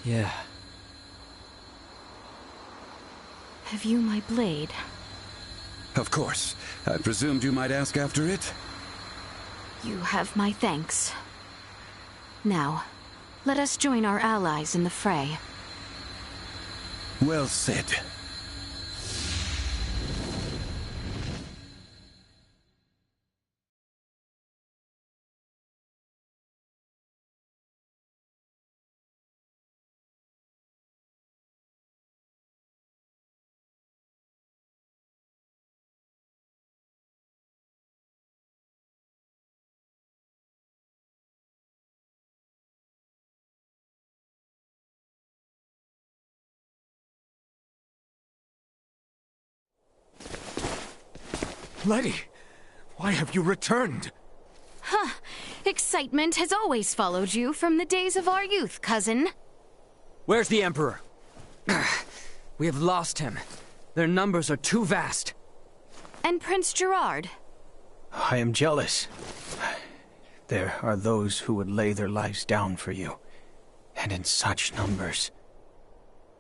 Yeah. Have you my blade? Of course. I presumed you might ask after it. You have my thanks. Now, let us join our allies in the fray. Well said. Letty, why have you returned? Huh. Excitement has always followed you from the days of our youth, cousin. Where's the Emperor? We have lost him. Their numbers are too vast. And Prince Gerard? I am jealous. There are those who would lay their lives down for you, and in such numbers.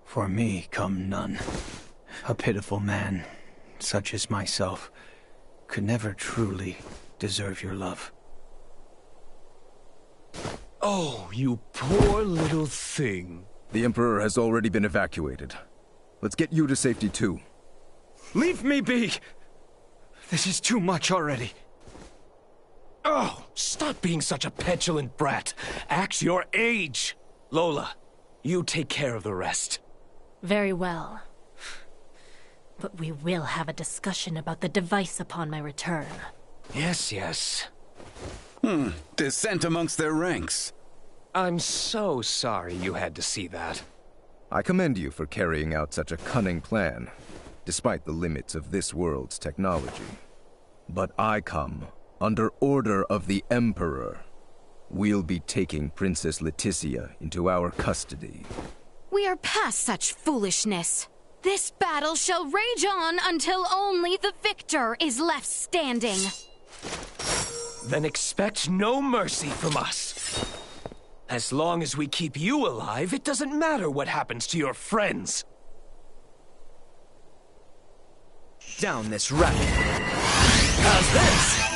For me come none. A pitiful man, such as myself, could never truly deserve your love. Oh, you poor little thing. The Emperor has already been evacuated. Let's get you to safety too. Leave me be! This is too much already. Oh, stop being such a petulant brat. Act your age. Lola, you take care of the rest. Very well. But we will have a discussion about the device upon my return. Yes, yes. Dissent amongst their ranks. I'm so sorry you had to see that. I commend you for carrying out such a cunning plan, despite the limits of this world's technology. But I come under order of the Emperor. We'll be taking Princess Leticia into our custody. We are past such foolishness. This battle shall rage on until only the victor is left standing. Then expect no mercy from us. As long as we keep you alive, it doesn't matter what happens to your friends. Down this rabbit. How's this?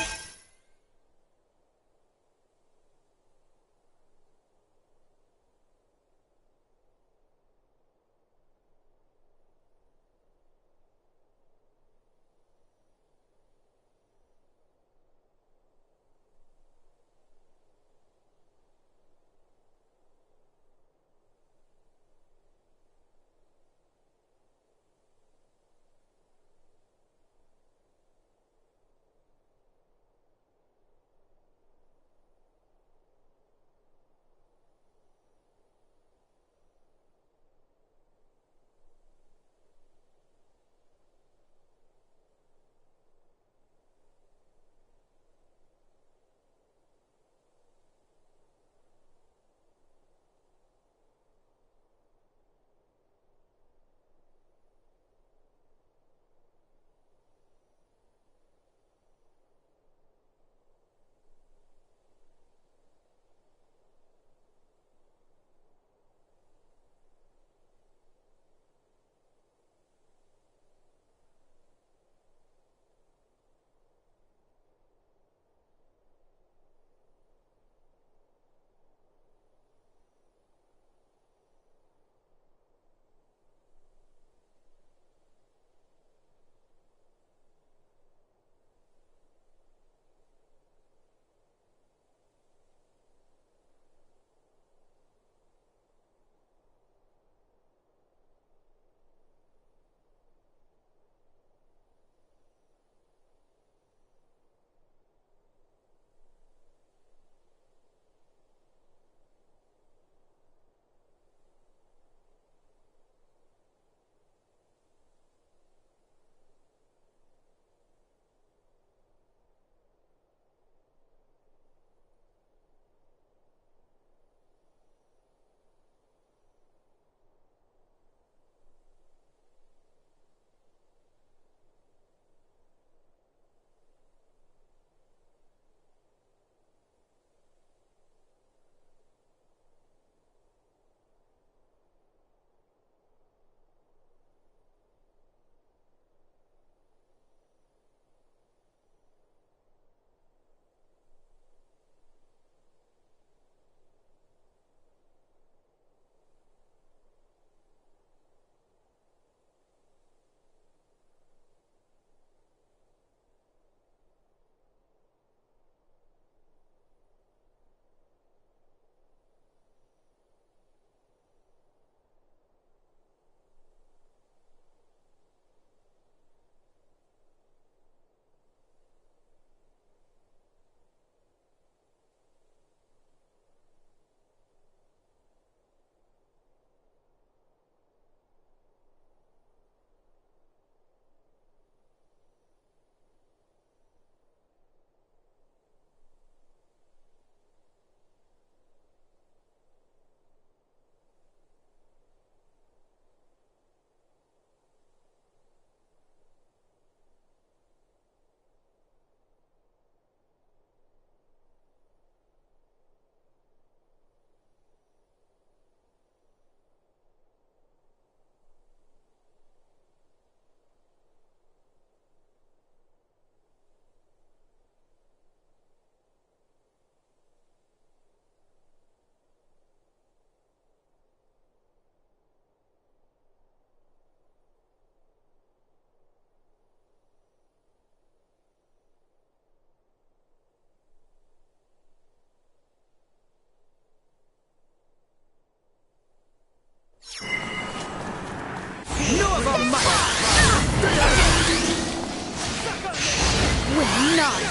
Will not.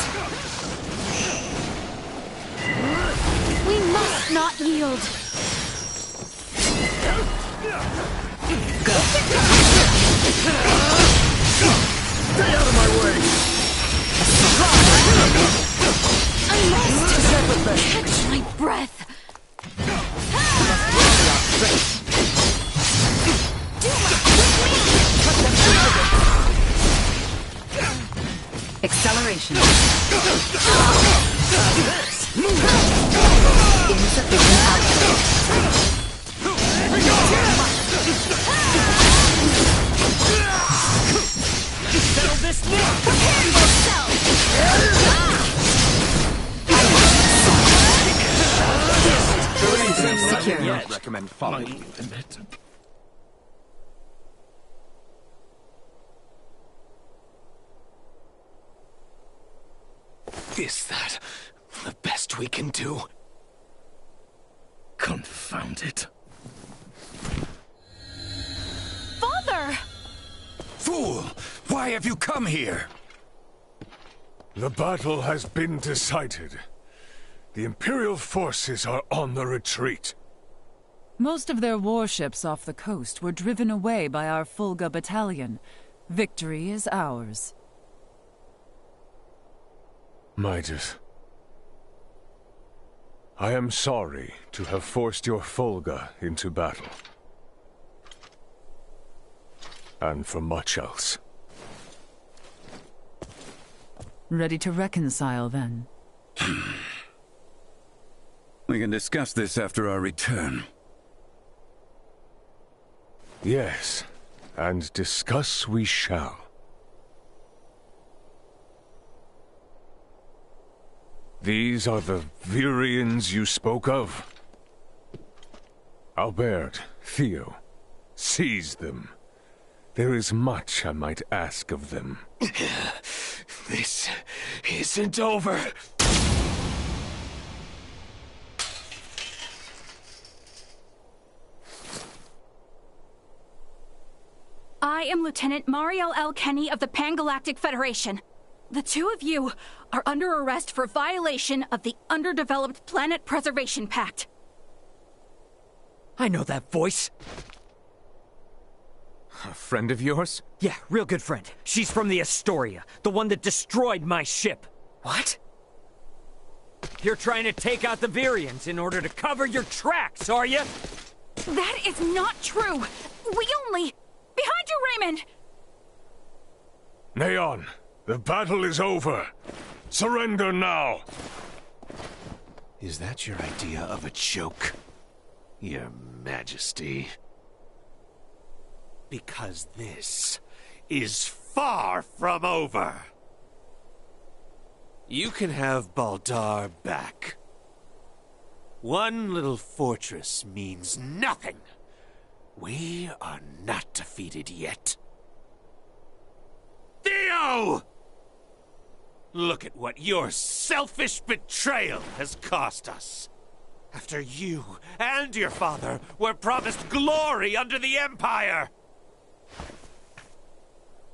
We must not yield. Go. Stay out of my way! I must catch my breath. Acceleration. Insufficient output. Settle this now! Prepare yourself! Secure. I would recommend following you in it. Is that the best we can do? Confound it. Father! Fool! Why have you come here? The battle has been decided. The Imperial forces are on the retreat. Most of their warships off the coast were driven away by our Fulga battalion. Victory is ours. Midas, I am sorry to have forced your Fulga into battle. And for much else. Ready to reconcile, then? We can discuss this after our return. Yes, and discuss we shall. These are the Virians you spoke of? Albert, Theo, seize them. There is much I might ask of them. This isn't over. I am Lieutenant Mariel L. Kenny of the Pan-Galactic Federation. The two of you are under arrest for violation of the Underdeveloped Planet Preservation Pact. I know that voice. A friend of yours? Yeah, real good friend. She's from the Astoria, the one that destroyed my ship. What? You're trying to take out the Virians in order to cover your tracks, are you? That is not true. We only... Behind you, Raymond! Neon, the battle is over. Surrender now. Is that your idea of a joke, Your Majesty? Because this is far from over. You can have Baldar back. One little fortress means nothing. We are not defeated yet. Theo! Look at what your selfish betrayal has cost us. After you and your father were promised glory under the Empire.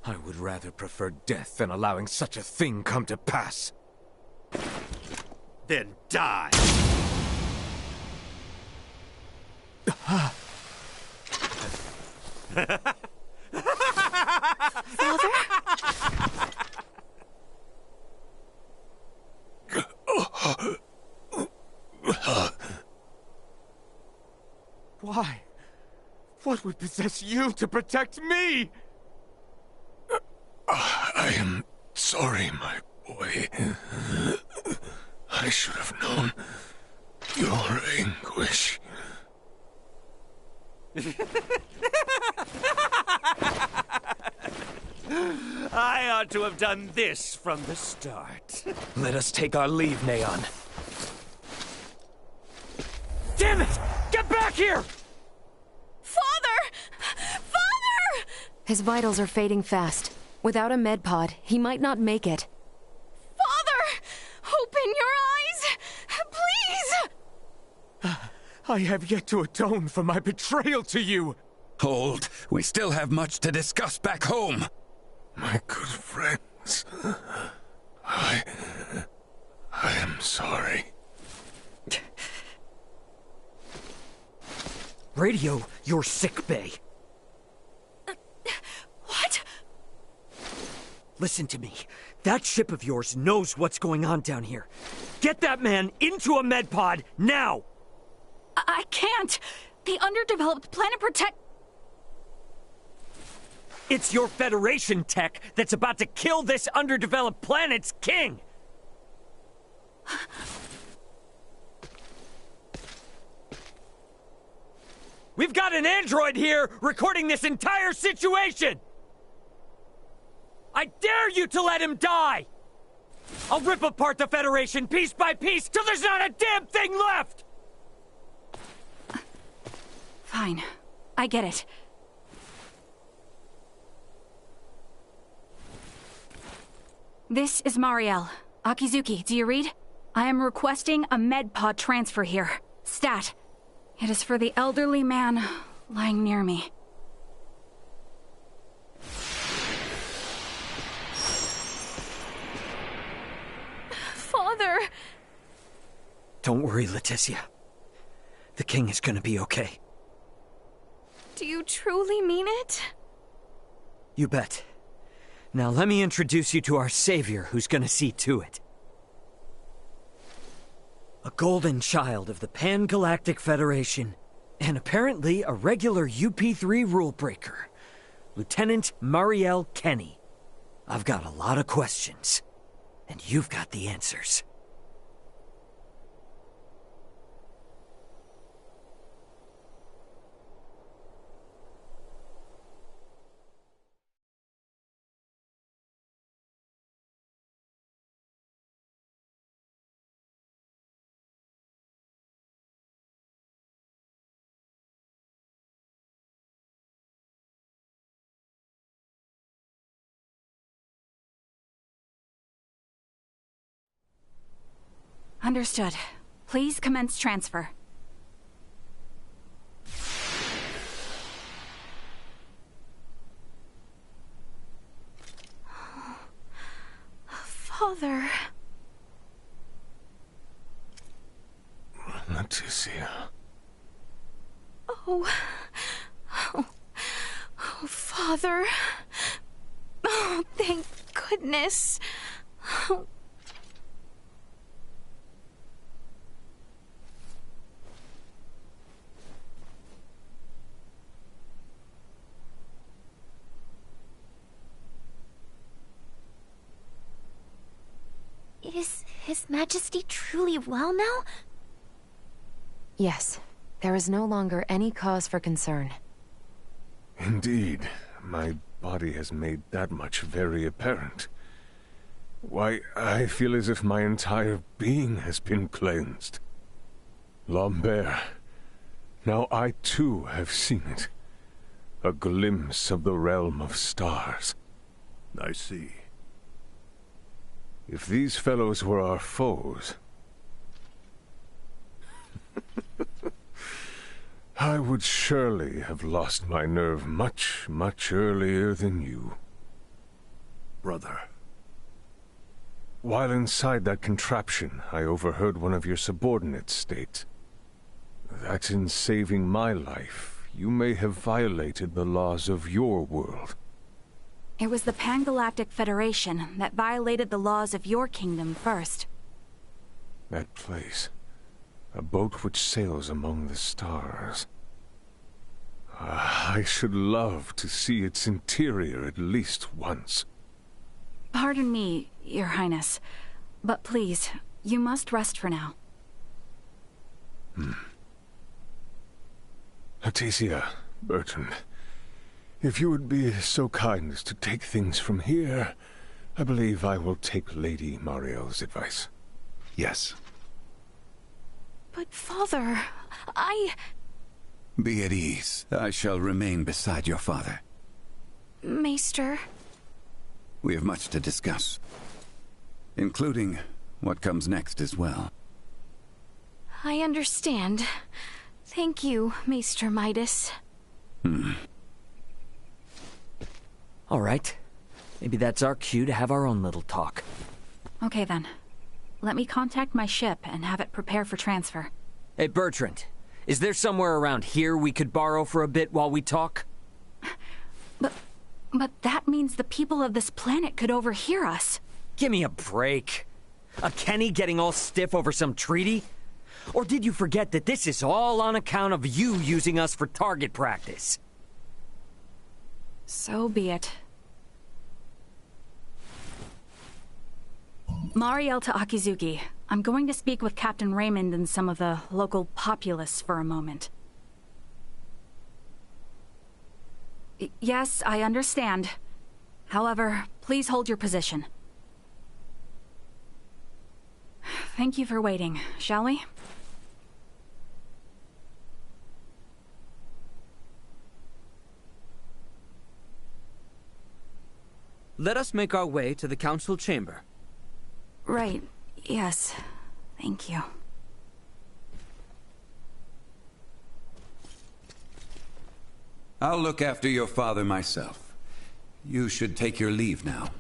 I would rather prefer death than allowing such a thing come to pass. Then die. Father? Why? What would possess you to protect me? I am sorry, my boy. I should have known your anguish. I ought to have done this from the start. Let us take our leave, Neon. Damn it! Get back here! Father! Father! His vitals are fading fast. Without a med pod, he might not make it. Father! Open your eyes! Please! I have yet to atone for my betrayal to you. Hold. We still have much to discuss back home. My good friends, I am sorry. Radio your sick bay. What? Listen to me. That ship of yours knows what's going on down here. Get that man into a med pod now! I can't. The underdeveloped planet protect... It's your Federation tech that's about to kill this underdeveloped planet's king! We've got an android here recording this entire situation! I dare you to let him die! I'll rip apart the Federation piece by piece till there's not a damn thing left! Fine. I get it. This is Marielle. Akizuki, do you read? I am requesting a medpod transfer here. Stat. It is for the elderly man lying near me. Father! Don't worry, Leticia. The king is gonna be okay. Do you truly mean it? You bet. Now let me introduce you to our savior who's gonna see to it. A golden child of the Pan-Galactic Federation, and apparently a regular UP3 rule breaker, Lieutenant Marielle Kenny. I've got a lot of questions, and you've got the answers. Understood. Please commence transfer. Father... Leticia. Oh, Father. Oh, thank goodness. Oh. Is His Majesty truly well now? Yes. There is no longer any cause for concern. Indeed. My body has made that much very apparent. Why, I feel as if my entire being has been cleansed. Lambert, now I too have seen it. A glimpse of the realm of stars. I see. If these fellows were our foes, I would surely have lost my nerve much, much earlier than you. Brother. While inside that contraption, I overheard one of your subordinates state that in saving my life, you may have violated the laws of your world. It was the Pan-Galactic Federation that violated the laws of your kingdom first. That place. A boat which sails among the stars. I should love to see its interior at least once. Pardon me, Your Highness, but please, you must rest for now. Leticia, Bertrand, if you would be so kind as to take things from here, I believe I will take Lady Marielle's advice. Yes. But Father, Be at ease. I shall remain beside your father. Maester... We have much to discuss, including what comes next as well. I understand. Thank you, Maester Midas. All right. Maybe that's our cue to have our own little talk. Okay then. Let me contact my ship and have it prepare for transfer. Hey, Bertrand. Is there somewhere around here we could borrow for a bit while we talk? But that means the people of this planet could overhear us. Give me a break. A Kenny getting all stiff over some treaty? Or did you forget that this is all on account of you using us for target practice? So be it. Mariel to Akizuki. I'm going to speak with Captain Raymond and some of the local populace for a moment. Yes, I understand. However, please hold your position. Thank you for waiting, shall we? Let us make our way to the council chamber. Right, yes. Thank you. I'll look after your father myself. You should take your leave now.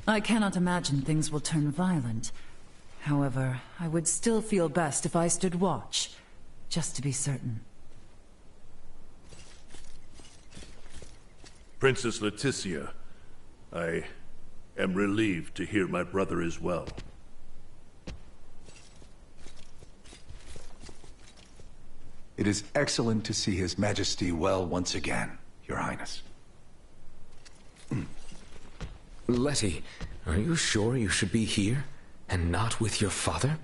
I cannot imagine things will turn violent. However, I would still feel best if I stood watch, just to be certain. Princess Leticia, I am relieved to hear my brother is well. It is excellent to see His Majesty well once again, Your Highness. Letty, are you sure you should be here, and not with your father?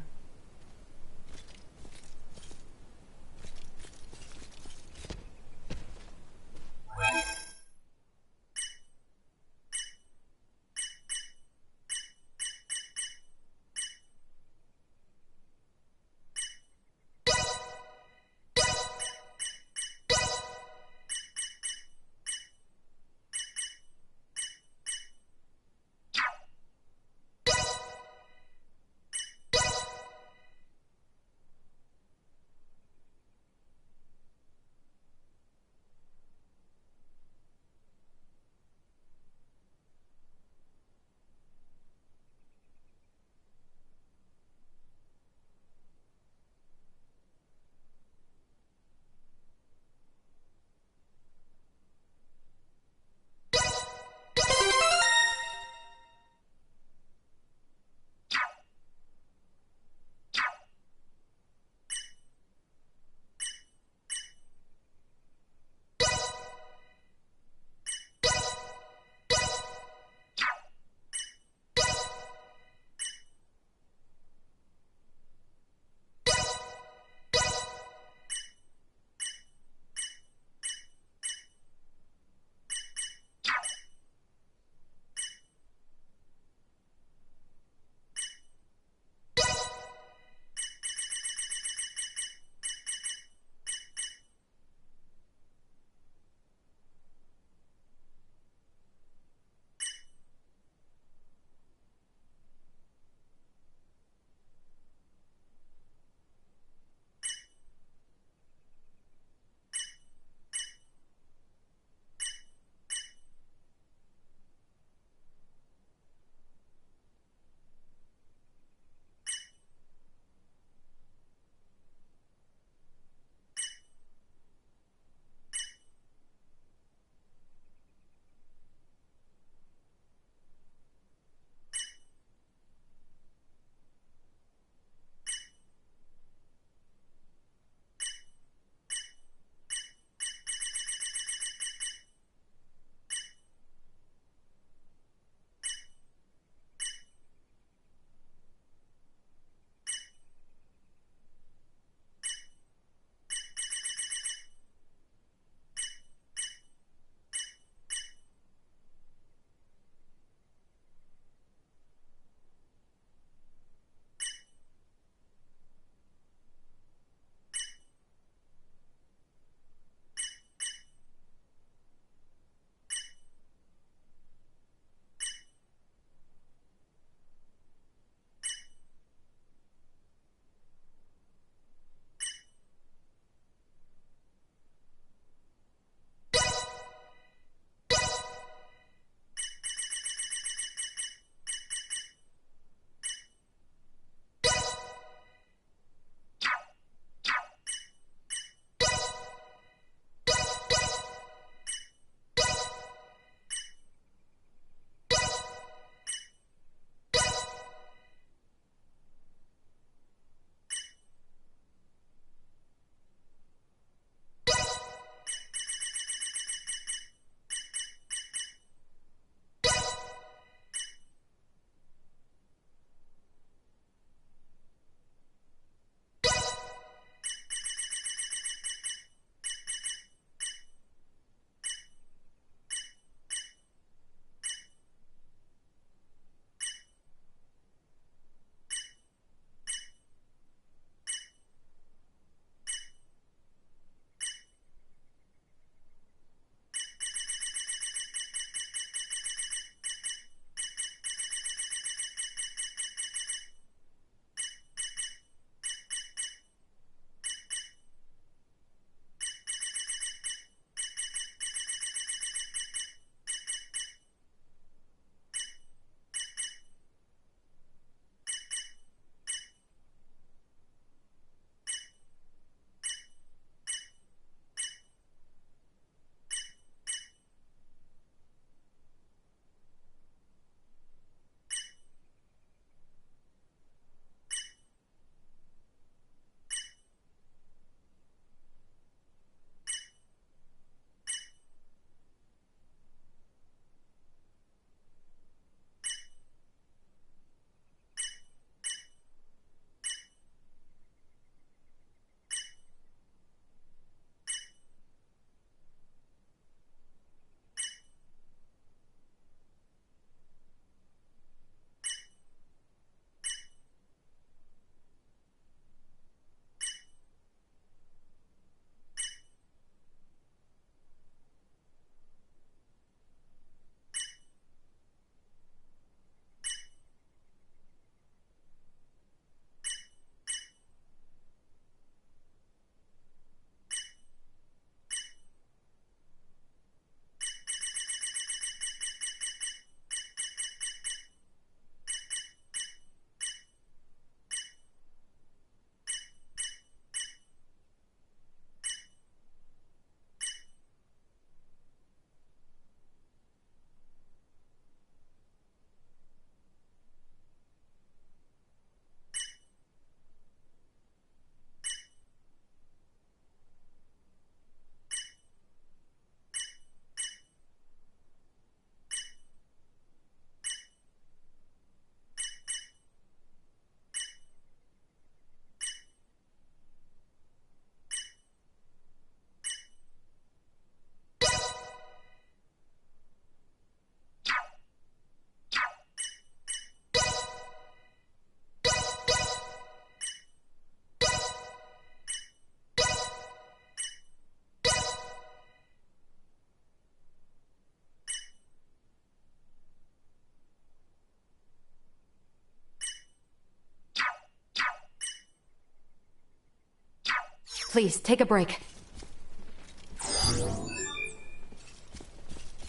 Please, take a break.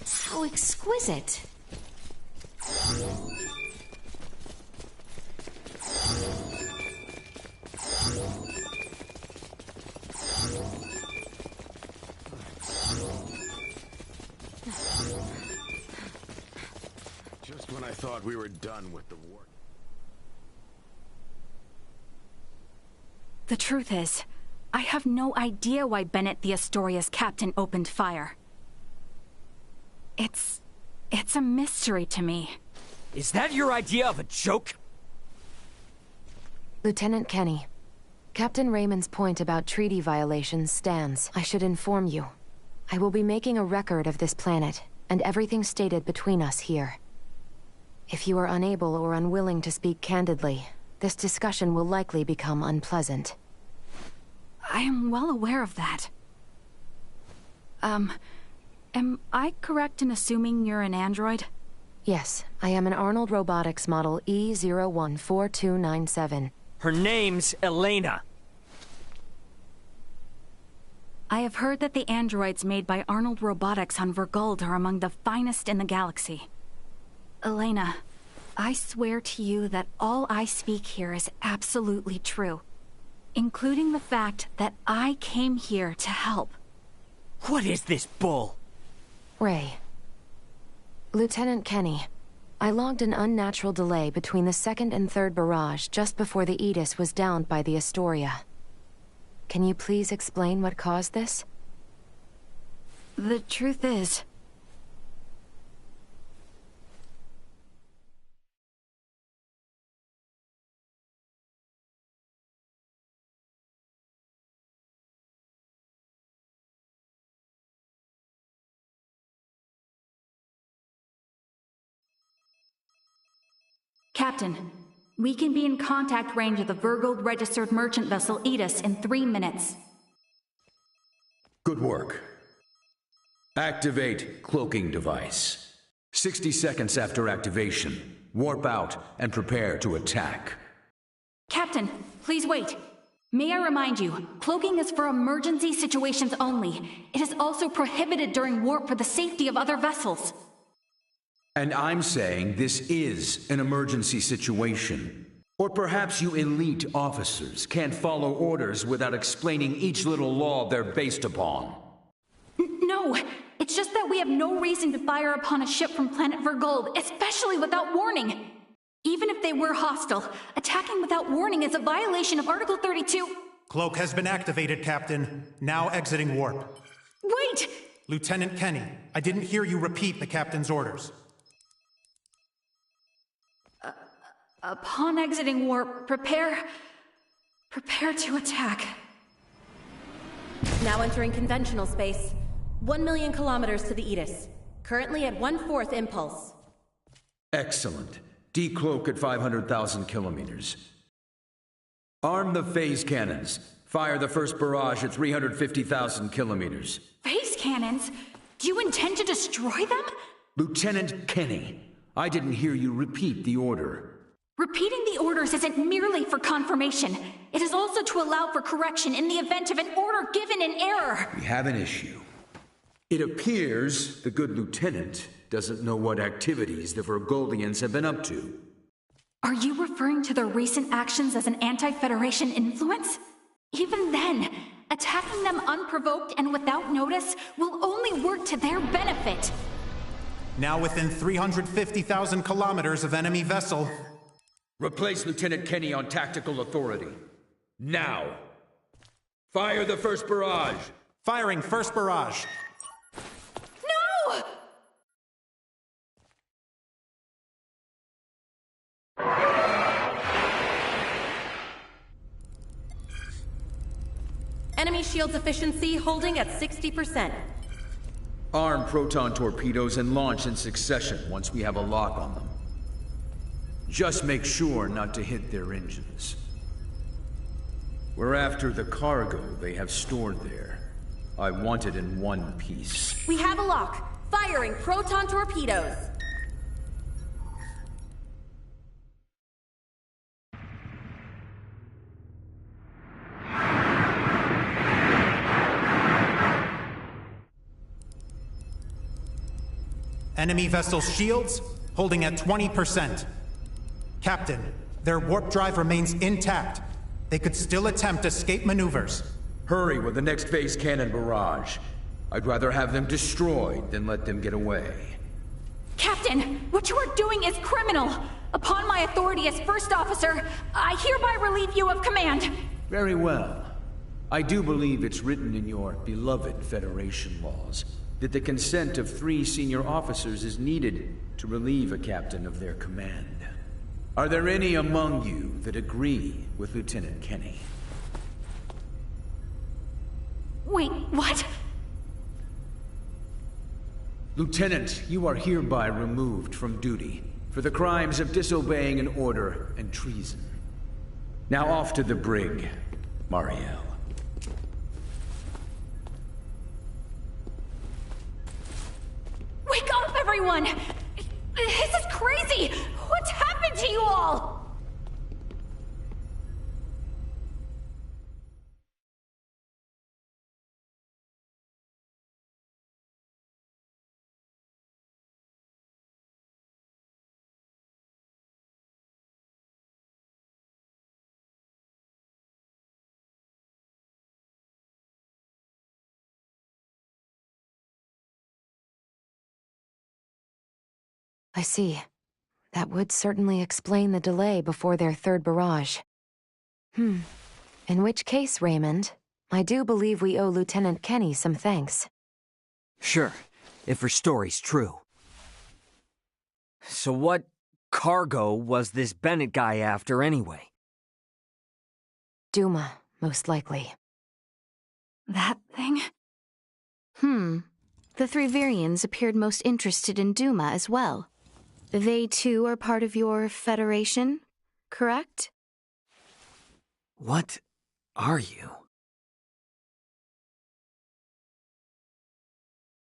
How exquisite. Just when I thought we were done with the war. The truth is, I have no idea why Bennett the Astoria's captain opened fire. It's a mystery to me. Is that your idea of a joke? Lieutenant Kenny, Captain Raymond's point about treaty violations stands. I should inform you. I will be making a record of this planet, and everything stated between us here. If you are unable or unwilling to speak candidly, this discussion will likely become unpleasant. I am well aware of that. Am I correct in assuming you're an android? Yes, I am an Arnold Robotics model E014297. Her name's Elena. I have heard that the androids made by Arnold Robotics on Vergold are among the finest in the galaxy. Elena, I swear to you that all I speak here is absolutely true, including the fact that I came here to help. What is this bull? Ray. Lieutenant Kenny, I logged an unnatural delay between the second and third barrage just before the Aegis was downed by the Astoria. Can you please explain what caused this? The truth is... Captain, we can be in contact range of the Vergold registered merchant vessel Aegis in 3 minutes. Good work. Activate cloaking device. 60 seconds after activation, warp out and prepare to attack. Captain, please wait. May I remind you, cloaking is for emergency situations only. It is also prohibited during warp for the safety of other vessels. And I'm saying this is an emergency situation. Or perhaps you elite officers can't follow orders without explaining each little law they're based upon. No, it's just that we have no reason to fire upon a ship from planet Vergold, especially without warning. Even if they were hostile, attacking without warning is a violation of Article 32. Cloak has been activated, Captain. Now exiting warp. Wait! Lieutenant Kenny, I didn't hear you repeat the Captain's orders. Upon exiting warp, prepare to attack. Now entering conventional space. 1 million kilometers to the Aegis. Currently at 1/4 impulse. Excellent. Decloak at 500,000 kilometers. Arm the phase cannons. Fire the first barrage at 350,000 kilometers. Phase cannons? Do you intend to destroy them? Lieutenant Kenny, I didn't hear you repeat the order. Repeating the orders isn't merely for confirmation. It is also to allow for correction in the event of an order given in error. We have an issue. It appears the good lieutenant doesn't know what activities the Vergoldians have been up to. Are you referring to their recent actions as an anti-Federation influence? Even then, attacking them unprovoked and without notice will only work to their benefit. Now within 350,000 kilometers of enemy vessel. Replace Lieutenant Kenny on tactical authority. Now! Fire the first barrage! Firing first barrage. No! Enemy shields efficiency holding at 60%. Arm proton torpedoes and launch in succession once we have a lock on them. Just make sure not to hit their engines. We're after the cargo they have stored there. I want it in one piece. We have a lock. Firing proton torpedoes. Enemy vessels' shields holding at 20%. Captain, their warp drive remains intact. They could still attempt escape maneuvers. Hurry with the next phase cannon barrage. I'd rather have them destroyed than let them get away. Captain, what you are doing is criminal. Upon my authority as first officer, I hereby relieve you of command. Very well. I do believe it's written in your beloved Federation laws that the consent of 3 senior officers is needed to relieve a captain of their command. Are there any among you that agree with Lieutenant Kenny? Wait, what? Lieutenant, you are hereby removed from duty for the crimes of disobeying an order and treason. Now off to the brig, Mariel. Wake up, everyone! This is crazy! What's happened to you all? I see. That would certainly explain the delay before their third barrage. In which case, Raymond, I do believe we owe Lieutenant Kenny some thanks. Sure, if her story's true. So what cargo was this Bennett guy after anyway? Duma, most likely. That thing? The 3 Virians appeared most interested in Duma as well. They too are part of your Federation, correct? What are you?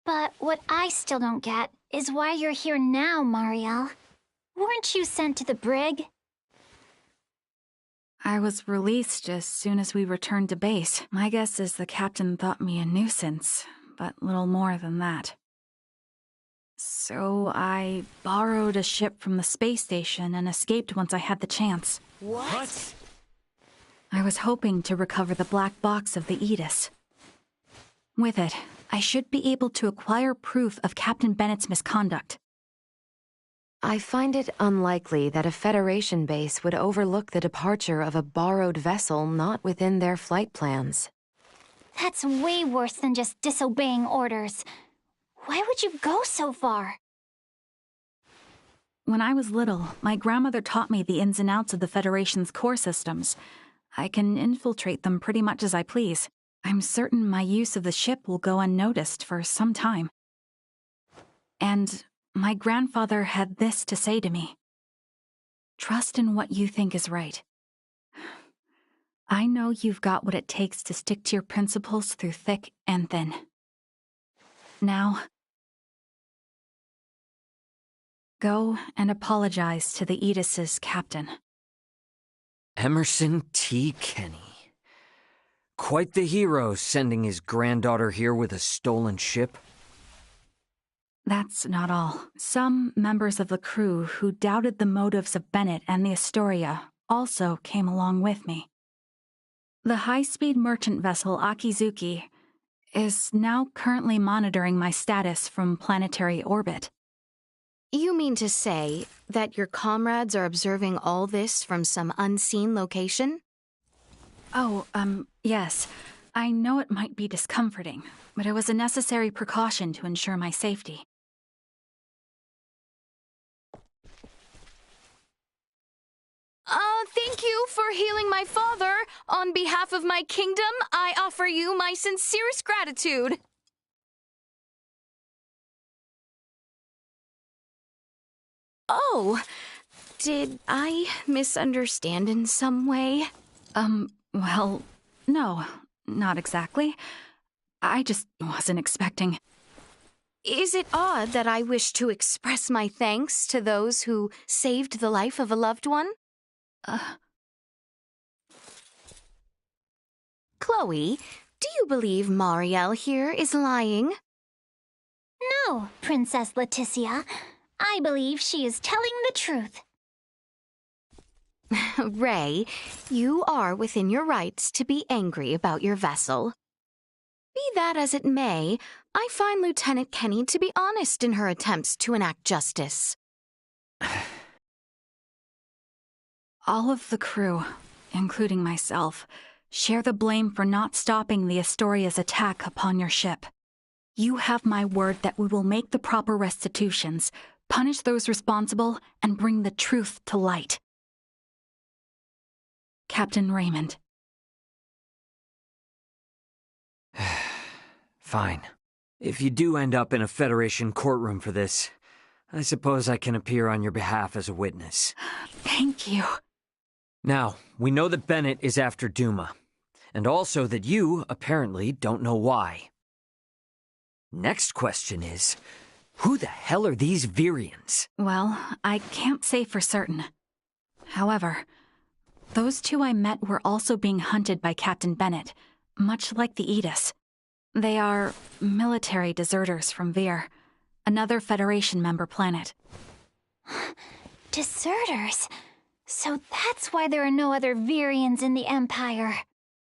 But what I still don't get is why you're here now, Mariel. Weren't you sent to the brig? I was released as soon as we returned to base. My guess is the captain thought me a nuisance, but little more than that. So I borrowed a ship from the space station and escaped once I had the chance. What? I was hoping to recover the black box of the Aegis. With it, I should be able to acquire proof of Captain Bennett's misconduct. I find it unlikely that a Federation base would overlook the departure of a borrowed vessel not within their flight plans. That's way worse than just disobeying orders. Why would you go so far? When I was little, my grandmother taught me the ins and outs of the Federation's core systems. I can infiltrate them pretty much as I please. I'm certain my use of the ship will go unnoticed for some time. And my grandfather had this to say to me. Trust in what you think is right. I know you've got what it takes to stick to your principles through thick and thin. Now, go and apologize to the Aegis's captain. Emerson T. Kenny. Quite the hero, sending his granddaughter here with a stolen ship. That's not all. Some members of the crew who doubted the motives of Bennett and the Astoria also came along with me. The high-speed merchant vessel Akizuki is now currently monitoring my status from planetary orbit. You mean to say that your comrades are observing all this from some unseen location? Oh, yes. I know it might be discomforting, but it was a necessary precaution to ensure my safety. Thank you for healing my father. On behalf of my kingdom, I offer you my sincerest gratitude. Oh, did I misunderstand in some way? Well, no, not exactly. I just wasn't expecting. Is it odd that I wish to express my thanks to those who saved the life of a loved one? Chloe, do you believe Mariel here is lying? No, Princess Leticia. I believe she is telling the truth. Ray, you are within your rights to be angry about your vessel. Be that as it may, I find Lieutenant Kenny to be honest in her attempts to enact justice. All of the crew, including myself, share the blame for not stopping the Astoria's attack upon your ship. You have my word that we will make the proper restitutions, punish those responsible, and bring the truth to light. Captain Raymond. Fine. If you do end up in a Federation courtroom for this, I suppose I can appear on your behalf as a witness. Thank you. Now, we know that Bennett is after Duma, and also that you, apparently, don't know why. Next question is, who the hell are these Virians? Well, I can't say for certain. However, those two I met were also being hunted by Captain Bennett, much like the Aegis. They are military deserters from Vir, another Federation member planet. Deserters? So that's why there are no other Virians in the Empire.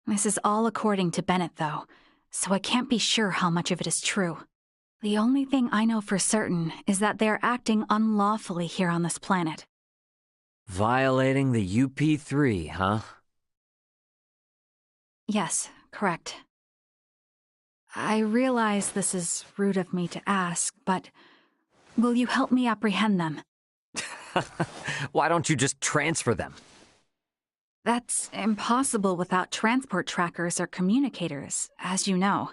This is all according to Bennett, though, so I can't be sure how much of it is true. The only thing I know for certain is that they're acting unlawfully here on this planet. Violating the UP3, huh? Yes, correct. I realize this is rude of me to ask, but will you help me apprehend them? Why don't you just transfer them? That's impossible without transport trackers or communicators, as you know.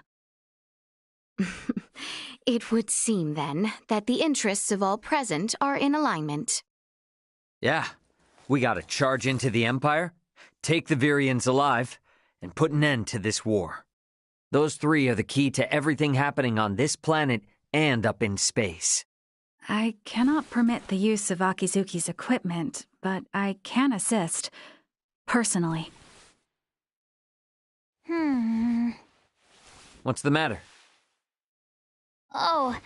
It would seem, then, that the interests of all present are in alignment. Yeah, we gotta charge into the Empire, take the Virians alive, and put an end to this war. Those three are the key to everything happening on this planet and up in space. I cannot permit the use of Akizuki's equipment, but I can assist, personally. What's the matter? Oh,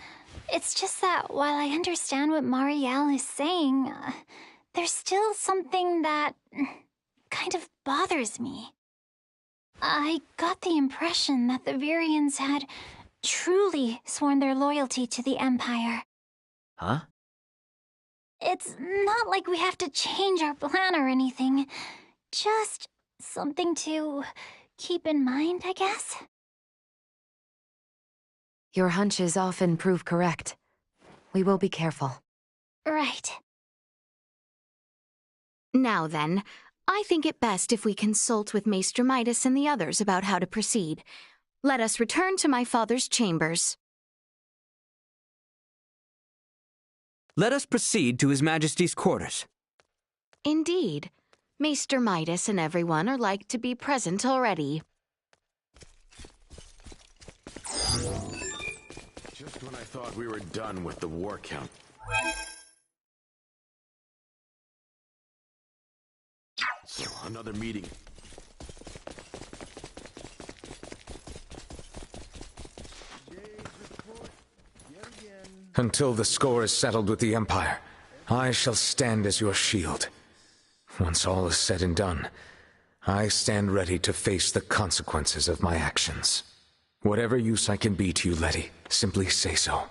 it's just that while I understand what Marielle is saying, there's still something that kind of bothers me. I got the impression that the Virians had truly sworn their loyalty to the Empire. Huh? It's not like we have to change our plan or anything. Just something to keep in mind, I guess. Your hunches often prove correct. We will be careful. Right. Now then, I think it best if we consult with Maester Midas and the others about how to proceed. Let us return to my father's chambers. Let us proceed to His Majesty's quarters. Indeed. Maester Midas and everyone are like to be present already. Just when I thought we were done with the war count. So, another meeting. Until the score is settled with the Empire, I shall stand as your shield. Once all is said and done, I stand ready to face the consequences of my actions. Whatever use I can be to you, Letty, simply say so.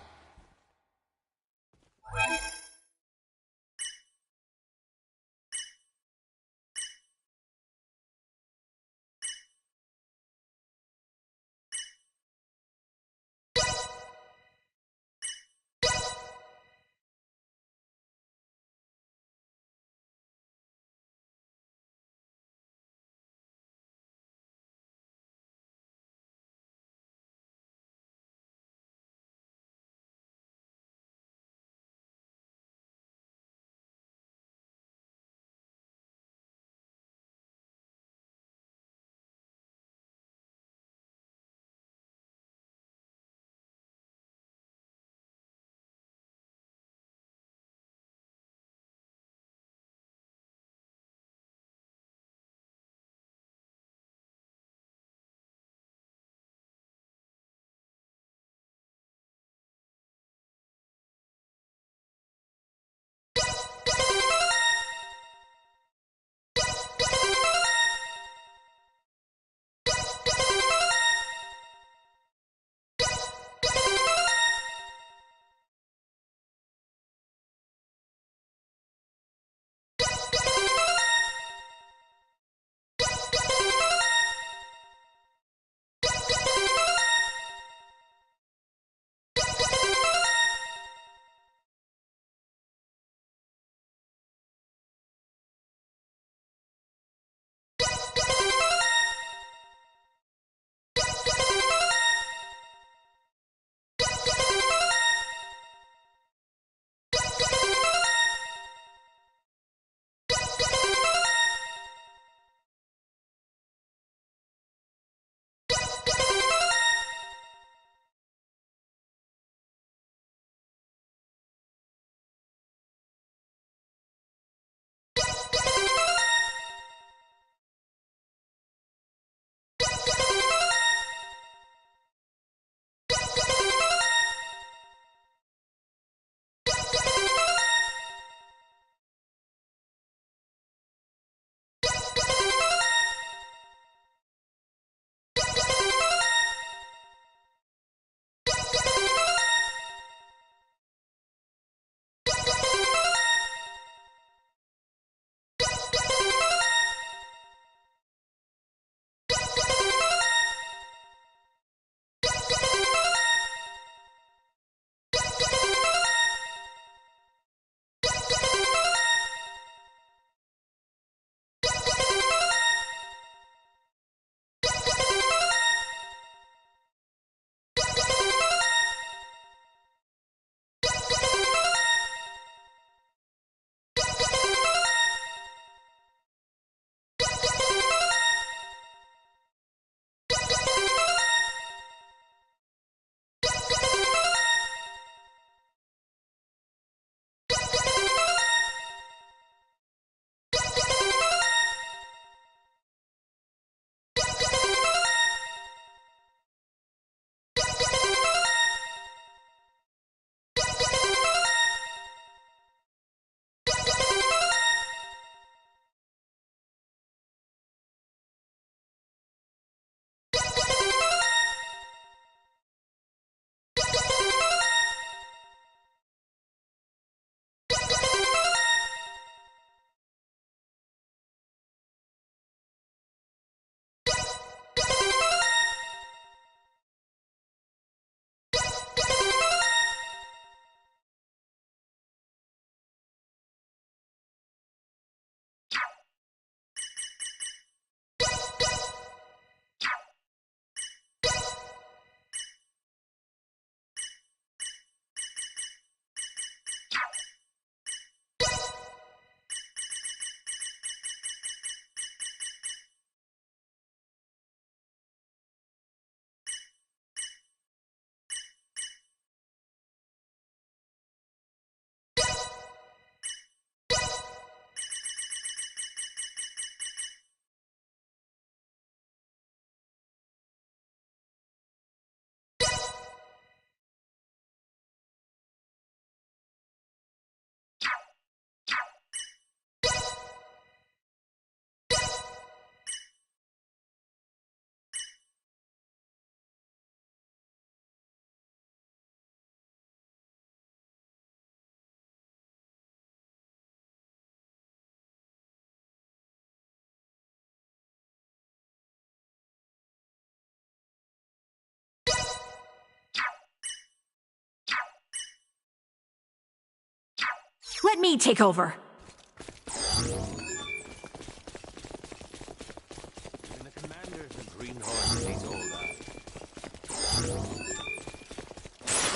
Let me take over.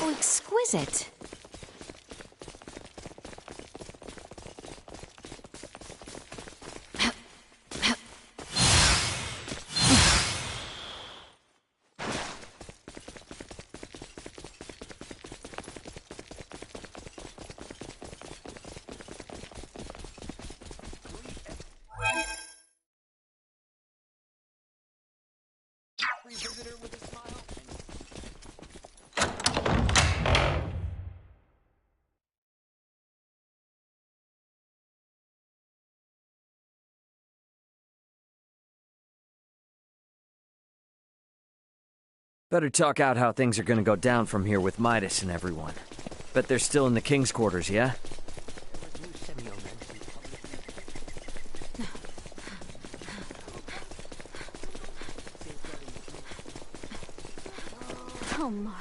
Oh, exquisite. Better talk out how things are gonna go down from here with Midas and everyone. Bet they're still in the king's quarters, yeah? Oh my.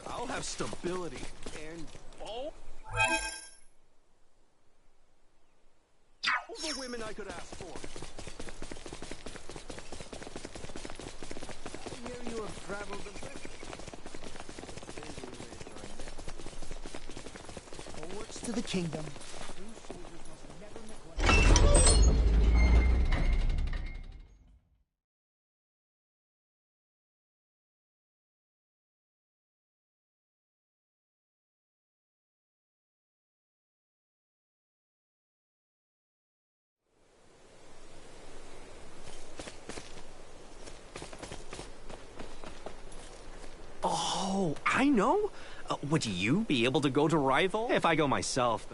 I'll have stability and all the women I could ask for. I hear you have traveled a bit. Forwards to the kingdom. Oh, I know. Would you be able to go to Rival if I go myself?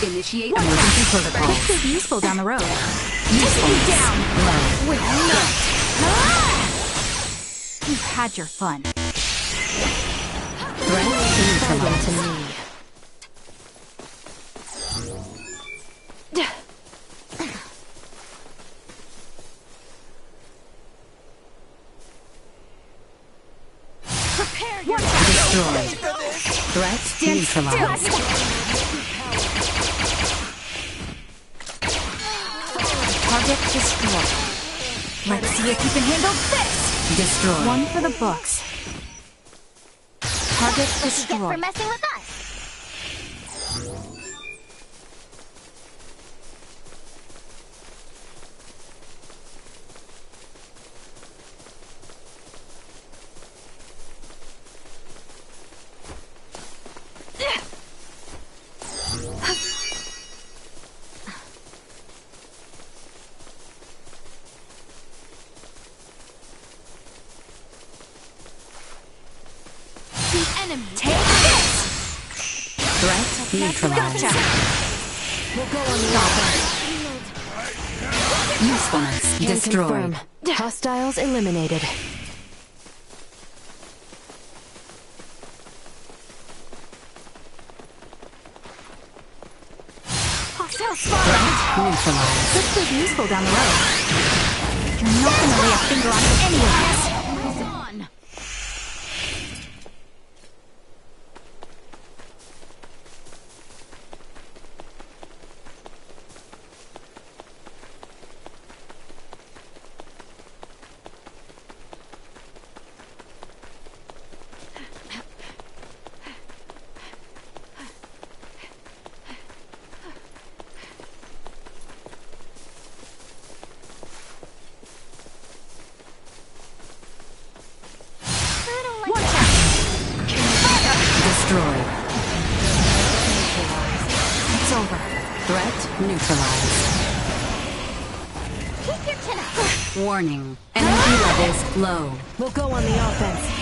Initiate emergency protocol. This could be useful down the road. Usefulness. Down. With You've had your fun. Threat neutralized. To me. Prepare your destroyed. Threat neutralized. Target destroyed. Let's see if you can handle this. Destroyed. One for the books. Target destroyed. For messing with us. Take this! Threat neutralized. Gotcha. We'll go on the offense. Usefulness destroyed. Confirm. Hostiles eliminated. Hostile spotted. Neutralized. This could be useful down the road. You're not gonna lay a finger on any of this. Hold on. Destroyed. It's over. Threat neutralized. Keep your chin up. Warning. Energy levels low. We'll go on the offense.